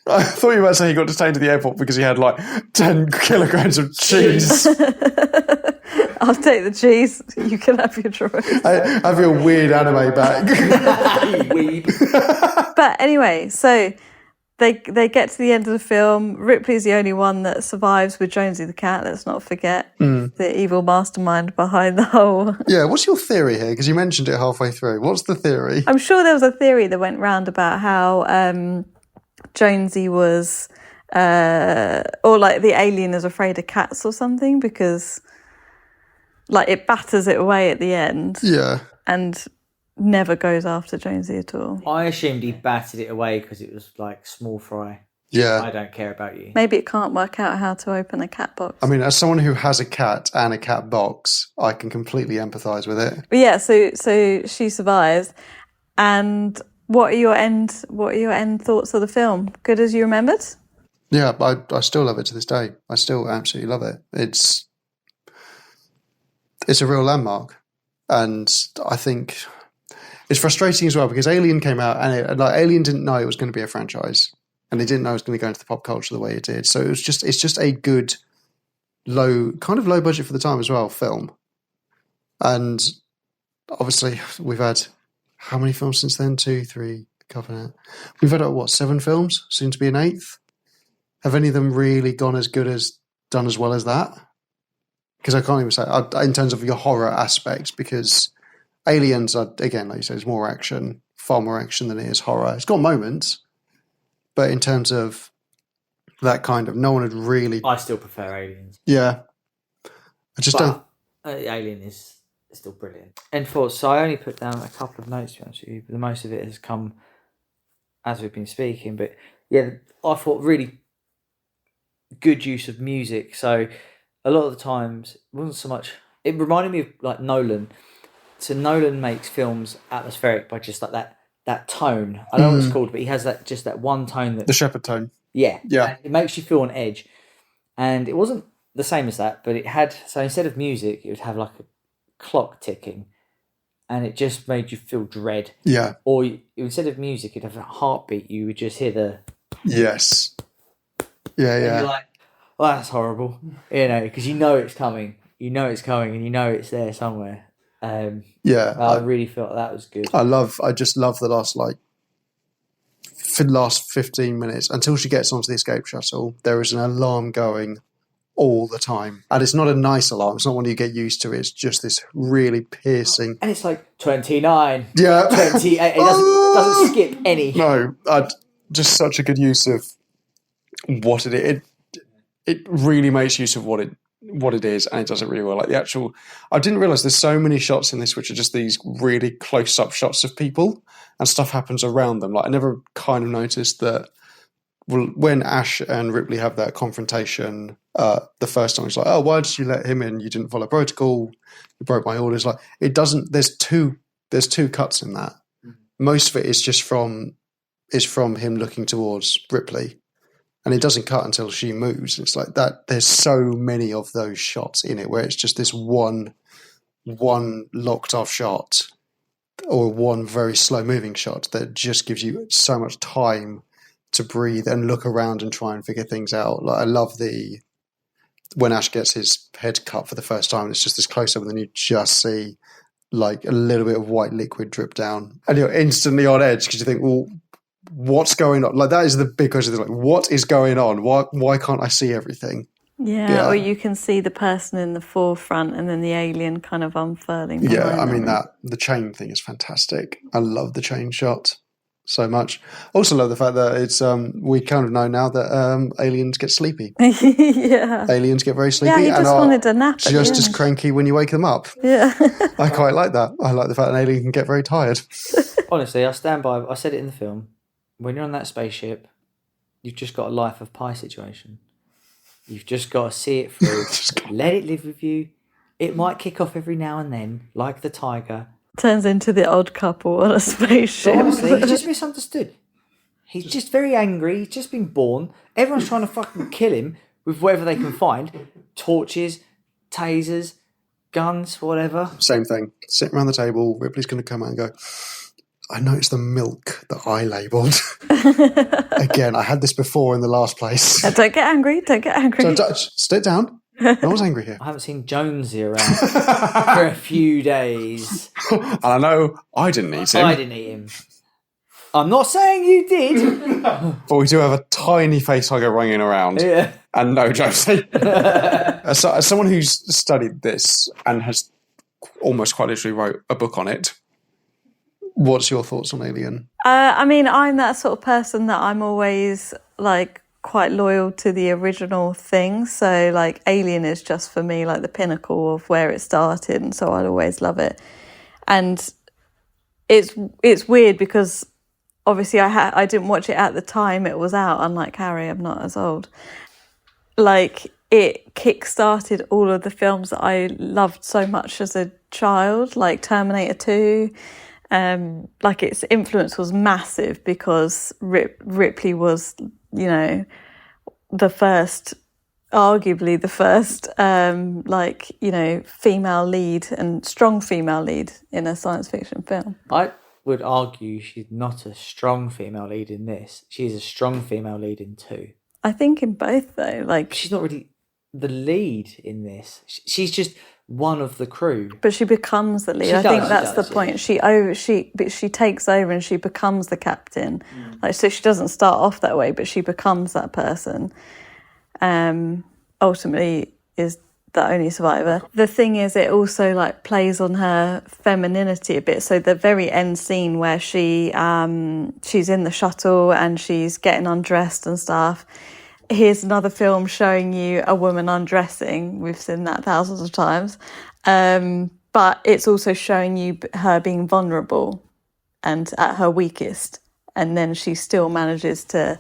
I thought you were about to say he got detained at the airport because he had like 10 kilograms of cheese. I'll take the cheese. You can have your choice. Have your weird anime bag. You weeb. But anyway, so they get to the end of the film. Ripley's the only one that survives with Jonesy the cat. Let's not forget the evil mastermind behind the whole. Yeah, what's your theory here? Because you mentioned it halfway through. What's the theory? I'm sure there was a theory that went round about how Jonesy was, or like the alien is afraid of cats or something because, like, it batters it away at the end. Yeah. And never goes after Jonesy at all. I assumed he batted it away because it was like small fry. Yeah. I don't care about you. Maybe it can't work out how to open a cat box. I mean, as someone who has a cat and a cat box, I can completely empathise with it. But yeah, so she survives. And what are your end thoughts of the film? Good as you remembered? Yeah, I still love it to this day. I still absolutely love it. It's a real landmark. And I think it's frustrating as well because Alien came out and Alien didn't know it was going to be a franchise. And they didn't know it was going to go into the pop culture the way it did. So it's just a good low budget for the time as well film. And obviously we've had how many films since then? 2, 3, Covenant. We've had 7 films, soon to be an 8th. Have any of them really done as well as that? Because I can't even say in terms of your horror aspect, because Aliens are, again, like you said, is more action, far more action than it is horror. It's got moments, but in terms of that kind of, no one had really. I still prefer Aliens. Yeah, I just don't. Alien is still brilliant. And thoughts. So I only put down a couple of notes to be honest with you, but the most of it has come as we've been speaking. But yeah, I thought really good use of music. So a lot of the times it wasn't so much. It reminded me of like Nolan. So Nolan makes films atmospheric by just like that tone. I don't know what it's called, but he has that one tone that The Shepherd tone. Yeah. Yeah. It makes you feel on edge. And it wasn't the same as that, but it had, so instead of music, it would have like a clock ticking and it just made you feel dread. Yeah. Or instead of music, it'd have a heartbeat. You would just hear the. Yes. Yeah, And yeah. you're like, oh, that's horrible. Because you know it's coming. You know it's coming and you know it's there somewhere. Yeah. I really felt that was good. I just love the last 15 minutes until she gets onto the escape shuttle. There is an alarm going all the time, and it's not a nice alarm. It's not one you get used to. It's just this really piercing. And it's like 29, Yeah, 28. It doesn't skip any. No, just such a good use of what it is. It really makes use of what it is, and it does it really well. Like the actual, I didn't realize there's so many shots in this which are just these really close-up shots of people, and stuff happens around them. Like I never kind of noticed that. Well, when Ash and Ripley have that confrontation, the first time it's like, "Oh, why did you let him in? You didn't follow protocol. You broke my orders." Like it doesn't. There's two cuts in that. Most of it is just from him looking towards Ripley. And it doesn't cut until she moves. It's like that. There's so many of those shots in it where it's just this one locked off shot or one very slow moving shot that just gives you so much time to breathe and look around and try and figure things out. Like I love when Ash gets his head cut for the first time, it's just this close up, and then you just see like a little bit of white liquid drip down, and you're instantly on edge because you think, well, what's going on? Like that is the big question. Like, what is going on? Why can't I see everything? Yeah, or you can see the person in the forefront and then the alien kind of unfurling. Yeah, I mean the chain thing is fantastic. I love the chain shot so much. Also love the fact that it's we kind of know now that aliens get sleepy. Yeah, aliens get very sleepy. Yeah, he just wanted a nap. Just as cranky when you wake them up. Yeah, I quite like that. I like the fact an alien can get very tired. Honestly, I stand by. I said it in the film. When you're on that spaceship, you've just got a life of pi situation. You've just got to see it through. Let it live with you. It might kick off every now and then, like the tiger. Turns into the odd couple on a spaceship. But honestly, he's just misunderstood. He's just very angry. He's just been born. Everyone's trying to fucking kill him with whatever they can find. Torches, tasers, guns, whatever. Same thing. Sitting around the table, Ripley's going to come out and go, I noticed the milk that I labelled. Again, I had this before in the last place. Don't get angry. Don't get angry. So, sit down. No one's angry here. I haven't seen Jonesy around for a few days. And I know I didn't eat him. I didn't eat him. I'm not saying you did. But we do have a tiny facehugger running around. Yeah. And no Josie. As someone who's studied this and has almost quite literally wrote a book on it, what's your thoughts on Alien? I mean, I'm that sort of person that I'm always like quite loyal to the original thing. So like Alien is just for me like the pinnacle of where it started, and so I'd always love it. And it's weird because obviously I didn't watch it at the time it was out. Unlike Harry, I'm not as old. Like it kick-started all of the films that I loved so much as a child, like Terminator 2. Like its influence was massive because Ripley was, you know, arguably the first, like, you know, female lead and strong female lead in a science fiction film. I would argue she's not a strong female lead in this. She's a strong female lead in 2. I think in both though, like she's not really the lead in this. She's just one of the crew. But she becomes the lead. I think that's the point. She takes over and she becomes the captain. Like so she doesn't start off that way, but she becomes that person. Ultimately is the only survivor. The thing is it also like plays on her femininity a bit. So the very end scene where she's in the shuttle and she's getting undressed and stuff. Here's another film showing you a woman undressing. We've seen that thousands of times. But it's also showing you her being vulnerable and at her weakest. And then she still manages to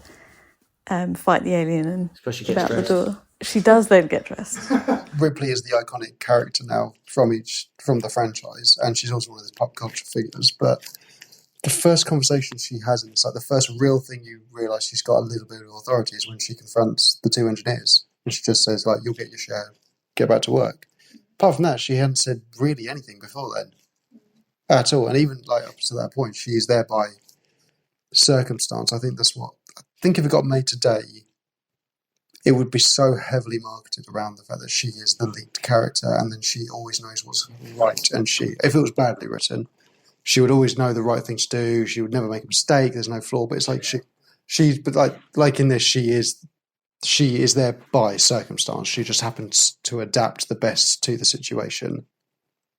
fight the alien and get out the door. She does then get dressed. Ripley is the iconic character now from the franchise, and she's also one of those pop culture figures. But the first conversation she has, and it's like the first real thing you realise she's got a little bit of authority is when she confronts the 2 engineers. And she just says, like, you'll get your share, get back to work. Apart from that, she hadn't said really anything before then. At all. And even like up to that point, she is there by circumstance. I think that's what I think if it got made today, it would be so heavily marketed around the fact that she is the lead character and then she always knows what's right. And if it was badly written, she would always know the right thing to do. She would never make a mistake. There's no flaw. But it's like but like in this, she is there by circumstance. She just happens to adapt the best to the situation,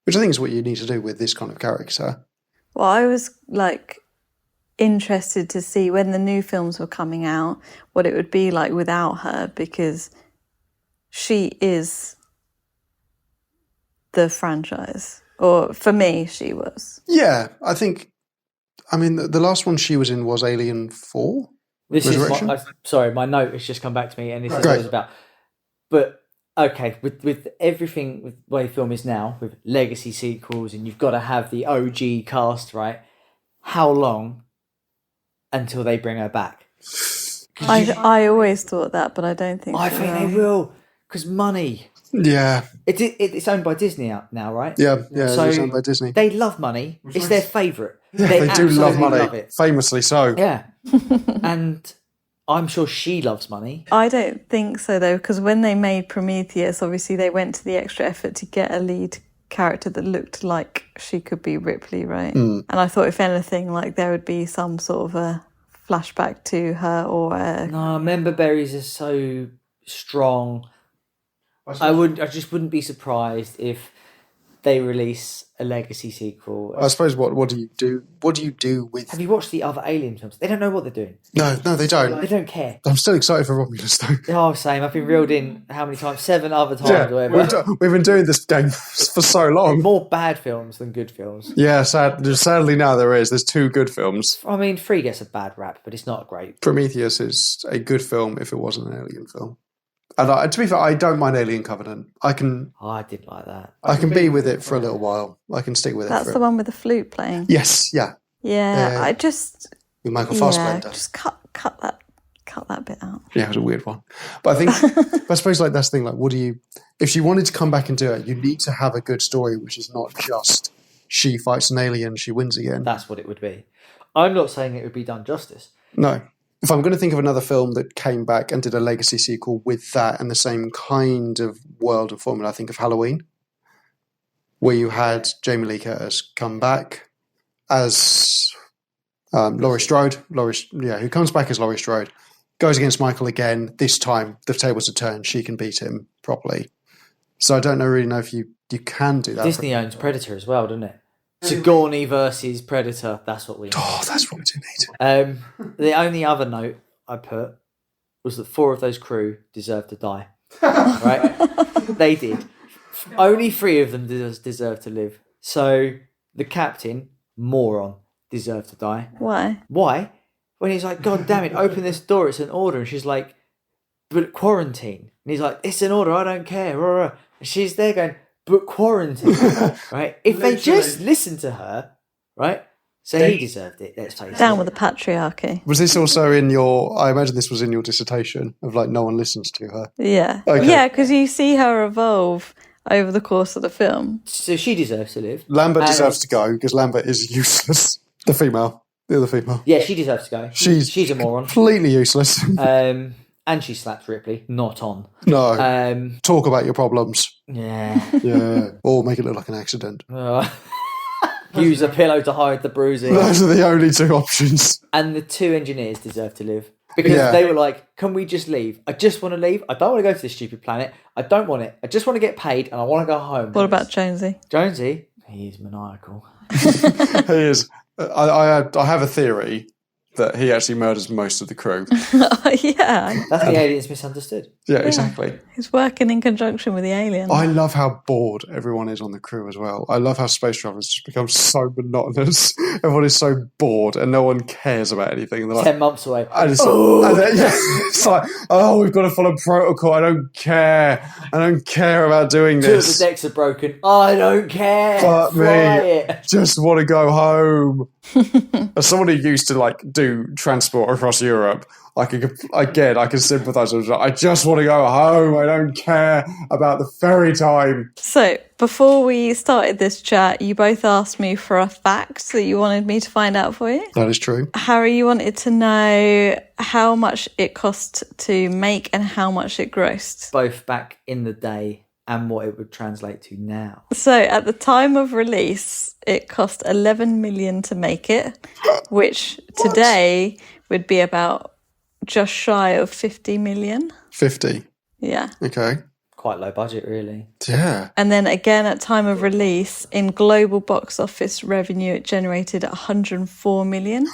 which I think is what you need to do with this kind of character. Well, I was like interested to see when the new films were coming out what it would be like without her, because she is the franchise. Or for me, she was. Yeah, I think. I mean, the last one she was in was Alien 4. This is sorry, my note has just come back to me, and this is what it's about. But okay, with everything with the way film is now, with legacy sequels, and you've got to have the OG cast, right? How long until they bring her back? I always thought that, but I don't think. I think they will, because money. Yeah. It's owned by Disney now, right? Yeah, so it's owned by Disney. They love money. It's their favourite. Yeah, they do love money. Love it. Famously so. Yeah. And I'm sure she loves money. I don't think so, though, because when they made Prometheus, obviously they went to the extra effort to get a lead character that looked like she could be Ripley, right? And I thought, if anything, like there would be some sort of a flashback to her or a... No, Member Berries is so strong. I just wouldn't be surprised if they release a legacy sequel. I suppose what do you do? What do you do with? Have you watched the other Alien films? They don't know what they're doing. No, they don't. They don't care. I'm still excited for Romulus though. Oh, same. I've been reeled in how many times? 7 other times or whatever. we've been doing this game for so long. More bad films than good films. Yeah, sadly now there's 2 good films. I mean, 3 gets a bad rap, but it's not great. Prometheus is a good film if it wasn't an Alien film. And to be fair, I don't mind Alien Covenant. I can did like that. I can be with it for a little while. I can stick with it. That's the one with the flute playing. Yes, yeah. Yeah, I just... With Michael Fassbender. Just cut that bit out. Yeah, it was a weird one. But I think, I suppose like that's the thing, like what do you, if she wanted to come back and do it, you need to have a good story, which is not just she fights an alien, she wins again. That's what it would be. I'm not saying it would be done justice. No. If I'm going to think of another film that came back and did a legacy sequel with that and the same kind of world and formula, I think of Halloween, where you had Jamie Lee Curtis come back as Laurie Strode, who comes back as Laurie Strode, goes against Michael again. This time the tables are turned. She can beat him properly. So I don't really know if you can do that. Disney owns Predator as well, doesn't it? Sigourney versus Predator. That's what we need. Oh, that's what we do need. The only other note I put was that 4 of those crew deserved to die. Right? They did. Only 3 of them deserve to live. So the captain, moron, deserved to die. Why? Why? When he's like, God damn it, open this door, it's an order. And she's like, but quarantine. And he's like, it's an order, I don't care. And she's there going, but quarantine. Right? If they just listened to her, right? So he deserved it, let's face it. Down with the patriarchy. Was this also in your, I imagine this was in your dissertation of like no one listens to her? Yeah. Okay. Yeah, because you see her evolve over the course of the film. So she deserves to live. Lambert deserves to go because Lambert is useless. The other female. Yeah, she deserves to go. She's a moron. Completely useless. And she slapped Ripley, not on. No. Talk about your problems. Yeah. Yeah. Or make it look like an accident. Use a pillow to hide the bruising. Those are the only 2 options. And the 2 engineers deserve to live. Because they were like, can we just leave? I just want to leave. I don't want to go to this stupid planet. I don't want it. I just want to get paid and I want to go home. What about Jonesy? Jonesy? He's maniacal. He is. I have a theory that he actually murders most of the crew. Yeah. That's the aliens misunderstood. Yeah, exactly. He's working in conjunction with the alien. I love how bored everyone is on the crew as well. I love how space travel has just become so monotonous. Everyone is so bored and no one cares about anything. They're like, 10 months away. It's like, oh, we've got to follow protocol. I don't care. I don't care about doing 2 of this. the decks are broken. I don't care. Fuck Fly me. it. Just want to go home. As someone who used to like do transport across Europe, I can sympathise with that. I just want to go home. I don't care about the ferry time. So, before we started this chat, you both asked me for a fact that you wanted me to find out for you. That is true. Harry, you wanted to know how much it cost to make and how much it grossed. Both back in the day and what it would translate to now. So, at the time of release, it cost 11 million to make it, which today would be about just shy of 50 million. 50. Yeah. Okay. Quite low budget, really. Yeah. And then again, at time of release, in global box office revenue, it generated 104 million,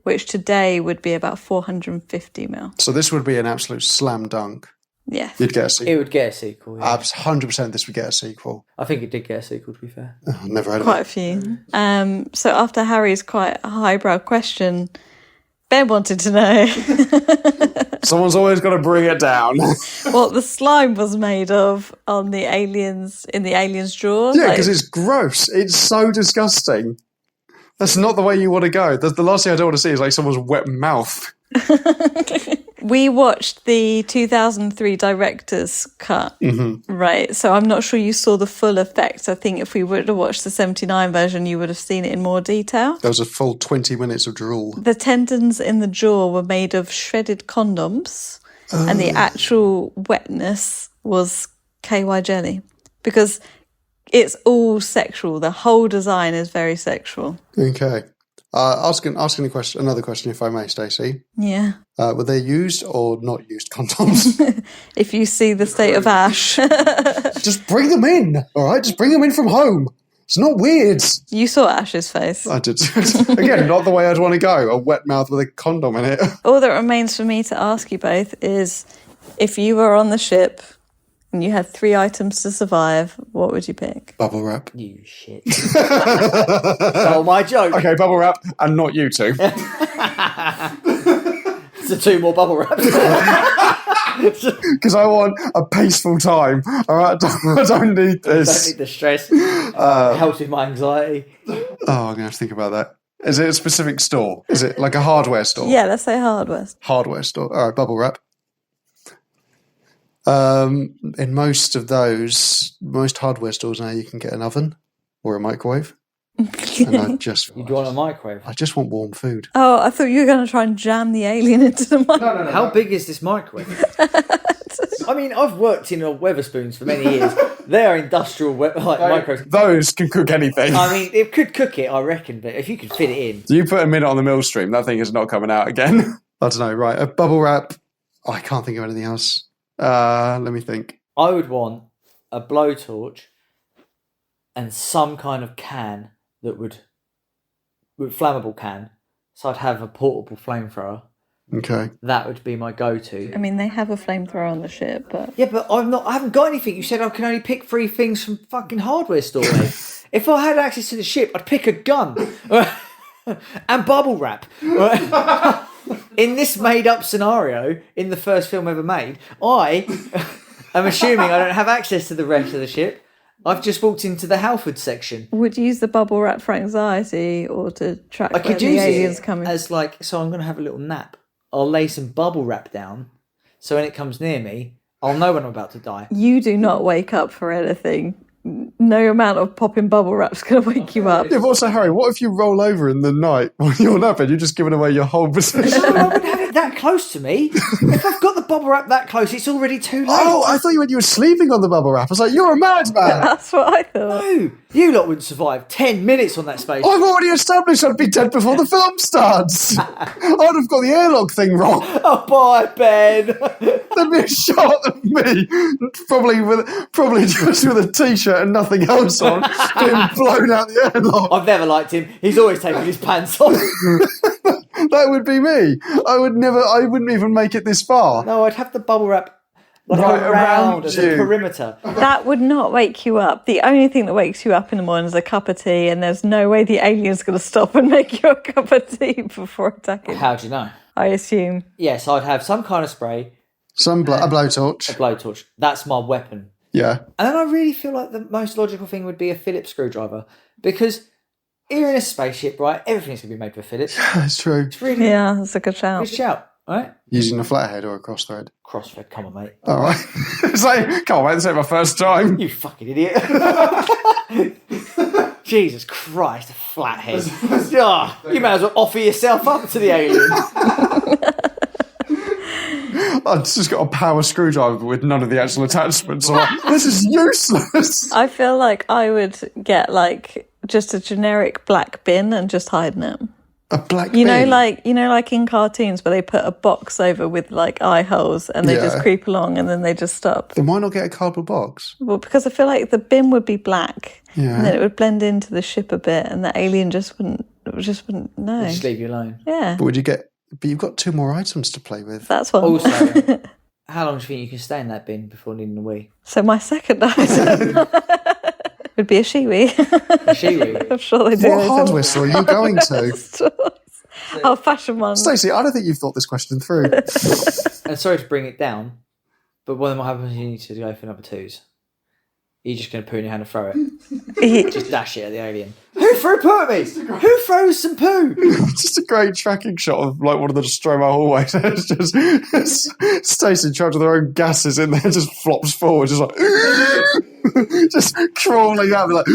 which today would be about 450 mil. So this would be an absolute slam dunk. Yes. You'd get a sequel. It would get a sequel. Yeah. 100% this would get a sequel. I think it did get a sequel, to be fair. Oh, never heard of Quite it. a few. So after Harry's quite a highbrow question, Ben wanted to know Someone's always got to bring it down. what the slime was made of on the aliens in the aliens drawer. Yeah, because it's gross. It's so disgusting. That's not the way you want to go. The last thing I don't want to see is like someone's wet mouth. we watched the 2003 director's cut, right? So I'm not sure you saw the full effect. I think if we would have watched the 79 version, you would have seen it in more detail. There was a full 20 minutes of drool. The tendons in the jaw were made of shredded condoms, and the actual wetness was KY jelly, because it's all sexual. The whole design is very sexual. Okay. Asking another question, if I may, Stacey. Yeah. Were they used or not used condoms? If you see the state of Ash. Just bring them in, all right? Just bring them in from home. It's not weird. You saw Ash's face. I did. Again, not the way I'd want to go. A wet mouth with a condom in it. All that remains for me to ask you both is, if you were on the ship and you had 3 items to survive, what would you pick? Bubble wrap. You shit. Oh, my joke. Okay, bubble wrap and not you two. So 2 more bubble wraps. Because I want a peaceful time. All right, I don't need this. Don't need the stress. It helps with my anxiety. Oh, I'm going to have to think about that. Is it a specific store? Is it like a hardware store? Yeah, let's say hardware. Hardware store. All right, bubble wrap. In most hardware stores now, you can get an oven or a microwave. And You'd want a microwave. I just want warm food. Oh, I thought you were going to try and jam the alien into the microwave. No. How big is this microwave? I mean, I've worked in Weatherspoons for many years. They are industrial microwaves. Those can cook anything. I mean, it could cook it, I reckon, but if you could fit it in. You put a minute on the mill stream, that thing is not coming out again. I don't know. Right, a bubble wrap. Oh, I can't think of anything else. Let me think. I would want a blowtorch and some kind of can that would flammable can. So I'd have a portable flamethrower. Okay. That would be my go-to. I mean, they have a flamethrower on the ship, but... Yeah, but I haven't got anything. You said I can only pick 3 things from fucking hardware store, mate. If I had access to the ship, I'd pick a gun. And bubble wrap. In this made-up scenario, in the first film ever made, I am assuming I don't have access to the rest of the ship. I've just walked into the Halford section. Would you use the bubble wrap for anxiety or to track I where could the use aliens it coming? as so I'm going to have a little nap. I'll lay some bubble wrap down, so when it comes near me, I'll know when I'm about to die. You do not wake up for anything. No amount of popping bubble wrap's going to wake you up. Yeah, but also, Harry, what if you roll over in the night while you're napping? You're just giving away your whole position. No, I wouldn't have it that close to me. If I've got the bubble wrap that close, it's already too late. Oh, I thought you were sleeping on the bubble wrap. I was like, you're a madman. That's what I thought. No, you lot wouldn't survive 10 minutes on that space. I've already established I'd be dead before the film starts. I'd have got the airlock thing wrong. Oh, bye, Ben. There'd be a shot of me, probably just with a t-shirt and nothing else on, being blown out the airlock. I've never liked him. He's always taking his pants off. That would be me. I wouldn't even make it this far. No, I'd have the bubble wrap around as a perimeter. That would not wake you up. The only thing that wakes you up in the morning is a cup of tea, and there's no way the alien's going to stop and make you a cup of tea before attacking. How do you know? I assume. Yes, I'd have some kind of spray. A blowtorch. A blowtorch. That's my weapon. Yeah. And then I really feel like the most logical thing would be a Phillips screwdriver. Because you're in a spaceship, right? Everything's going to be made with Phillips. That's true. It's really Yeah, that's a good shout. good shout, right? Using a flathead or a cross thread. Crossfed, come on, mate. All right. It's like, come on, mate, this ain't my first time. You fucking idiot. Jesus Christ, a flathead. Oh, you may as well offer yourself up to the alien. I've just got a power screwdriver with none of the actual attachments. I'm like, this is useless. I feel like I would get just a generic black bin and just hide in it. A black You bin. know, like in cartoons where they put a box over with eye holes and they just creep along and then they just stop. Then why not get a cardboard box? Well, because I feel like the bin would be black Yeah. and then it would blend into the ship a bit and the alien just wouldn't know. Just leave you alone. Yeah, But you've got 2 more items to play with. that's one. Also, how long do you think you can stay in that bin before needing a wee? So my second item would be a shiwi. A shiwi? I'm sure they do. What those in hardware store are you going to? stores. Oh, fashion ones. Stacey, I don't think you've thought this question through. And sorry to bring it down, but what happens if you need to go for number 2s? You're just going to poo in your hand and throw it. Just dash it at the alien. Who threw poo at me? Who throws some poo? Just a great tracking shot of like one of the Nostromo hallways. It's just Stacey trapped with her own gases in there, just flops forward, just like just crawling up like.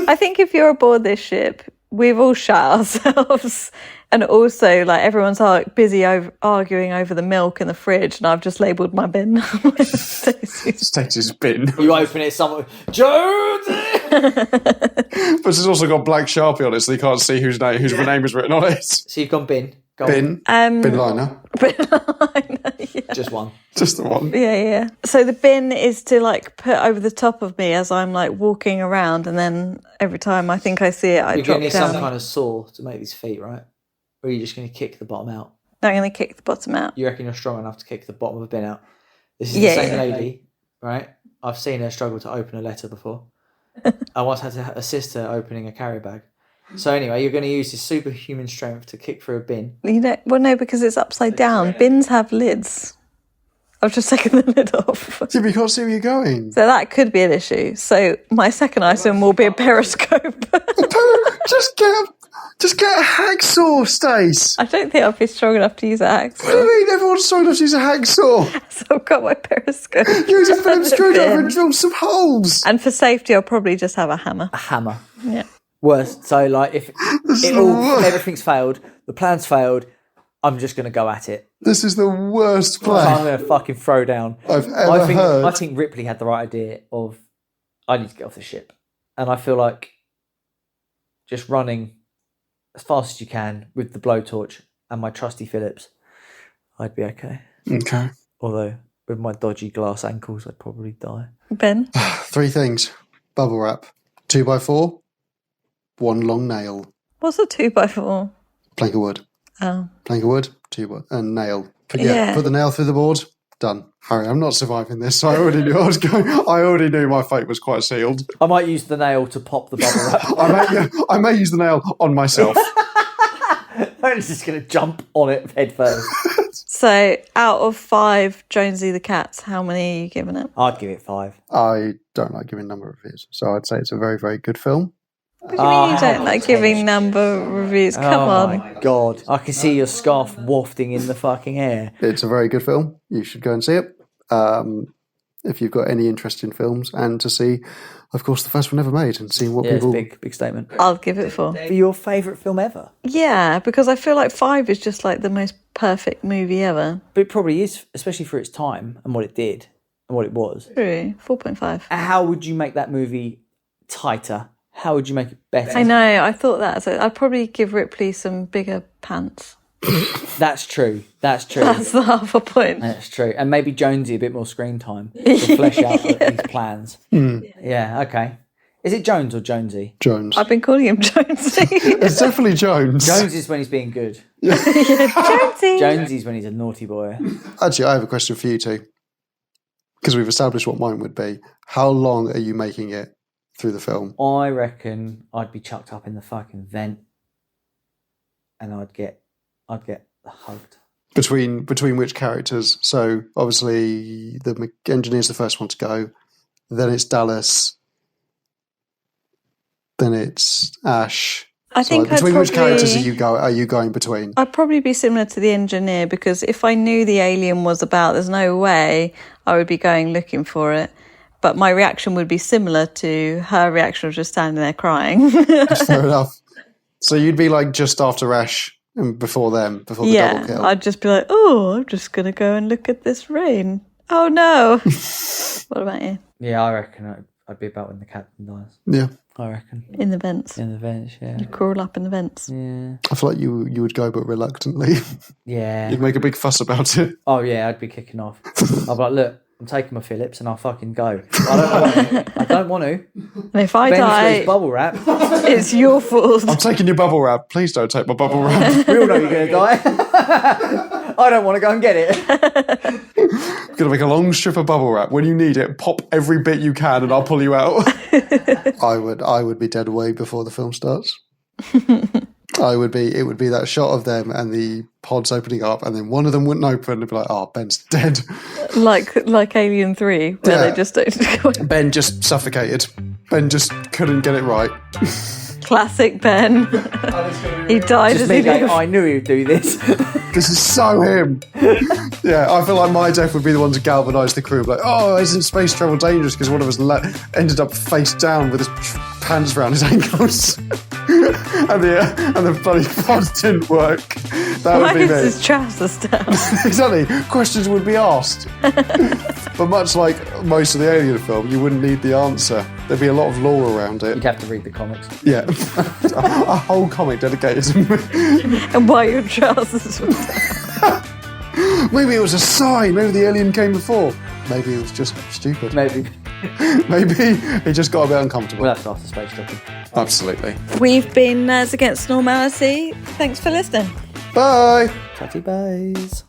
I think if you're aboard this ship, we've all shot ourselves. And also, like, everyone's busy arguing over the milk in the fridge, and I've just labelled my bin. Stacey's bin. You open it, someone, Jonesy! But it's also got black Sharpie on it, so you can't see whose name is written on it. So you've gone bin. Go Bin. Bin liner. Bin liner, yeah. Just one. Just the one. Yeah. So the bin is to, like, put over the top of me as I'm, like, walking around, and then every time I think I see it, I You're drop going to need down. some kind of saw to make these feet, right? Or are you just going to kick the bottom out? I'm going to kick the bottom out. You reckon you're strong enough to kick the bottom of a bin out? This is the same lady, right? I've seen her struggle to open a letter before. I once had to assist her opening a carry bag. So anyway, you're going to use this superhuman strength to kick through a bin. Well, no, because it's upside down. Bins have lids. I've just taken the lid off. Yeah, but you can't see where you're going. So that could be an issue. So my second item will be a periscope. Just get a hacksaw, Stace. I don't think I'll be strong enough to use a What do hacksaw. you mean everyone's strong enough to use a hacksaw? So I've got my periscope. Use a Phillips screwdriver and drill some holes. And for safety, I'll probably just have a hammer. A hammer. Yeah. Worst. So like if everything's failed, the plan's failed, I'm just going to go at it. This is the worst So plan I'm going to fucking throw down. I've ever heard. I think Ripley had the right idea of, I need to get off the ship. And I feel like just running as fast as you can with the blowtorch and my trusty Phillips, I'd be okay. Okay. Although with my dodgy glass ankles, I'd probably die. Ben? 3 things. Bubble wrap. 2x4. 1 long nail. What's a 2x4? Plank of wood. Oh. Plank of wood. 2 and nail. Put the nail through the board. Done. Harry, I'm not surviving this. I already knew I was going. I already knew my fate was quite sealed. I might use the nail to pop the bubble wrap. I may use the nail on myself. I'm just going to jump on it head first. So out of 5 Jonesy the Cats, how many are you giving it? I'd give it 5. I don't like giving number reviews, so I'd say it's a very, very good film. What do you mean you don't like giving number reviews? Come on. Oh my God. I can see your scarf wafting in the fucking air. It's a very good film. You should go and see it if you've got any interest in films, and to see, of course, the first one ever made and seeing what people. It's a big statement. I'll give it 4. For your favourite film ever? Yeah, because I feel like 5 is just like the most perfect movie ever. But it probably is, especially for its time and what it did and what it was. True. 4.5. How would you make that movie tighter? How would you make it better? I know, I thought that. So I'd probably give Ripley some bigger pants. That's true. That's the half a point. That's true. And maybe Jonesy a bit more screen time to flesh out these plans. Yeah, okay. Is it Jones or Jonesy? Jones. I've been calling him Jonesy. It's definitely Jones. Jones is when he's being good. Jonesy. Jonesy's when he's a naughty boy. Actually, I have a question for you two, because we've established what mine would be. How long are you making it through the film? I reckon I'd be chucked up in the fucking vent and I'd get hugged. Between which characters? So obviously the engineer's the first one to go, then it's Dallas, then it's Ash. I think between I'd which characters probably- are you going between? I'd probably be similar to the engineer, because if I knew the alien was about, there's no way I would be going looking for it. But my reaction would be similar to her reaction of just standing there crying. Fair enough. So you'd be like just after Ash and before them, before the double kill. I'd just be like, oh, I'm just going to go and look at this rain. Oh, no. What about you? Yeah, I reckon I'd be about when the captain dies. Yeah. I reckon. In the vents. In the vents, yeah. You'd crawl up in the vents. Yeah. I feel like you would go, but reluctantly. Yeah. You'd make a big fuss about it. Oh, yeah, I'd be kicking off. I'd be like, look, I'm taking my Phillips and I'll fucking go. I don't want to. And if I Ben die, throws bubble wrap. it's your fault. I'm taking your bubble wrap. Please don't take my bubble wrap. We all know you're going to die. I don't want to go and get it. I'm going to make a long strip of bubble wrap. When you need it, pop every bit you can and I'll pull you out. I would be dead away before the film starts. it would be that shot of them and the pods opening up, and then one of them wouldn't open. They'd be like, "Oh, Ben's dead." Like Alien 3, where they just don't. Ben just suffocated. Ben just couldn't get it right. Classic Ben. He died Just as me he going, did. I knew he would do this. This is so him. Yeah, I feel like my death would be the one to galvanise the crew. Like, oh, isn't space travel dangerous? Because one of us ended up face down with his pants around his ankles, and the bloody pods didn't work. That Why would be is me. his trousers down? Exactly. Questions would be asked. But much like most of the Alien film, you wouldn't need the answer. There'd be a lot of lore around it. You'd have to read the comics. Yeah. A whole comic dedicated to me. And why your trousers were down? Maybe it was a sign. Maybe the alien came before. Maybe it was just stupid. Maybe. Maybe it just got a bit uncomfortable. We'll have to ask the space jockey. Absolutely. We've been Nerds Against Normality. Thanks for listening. Bye. Chatty buys.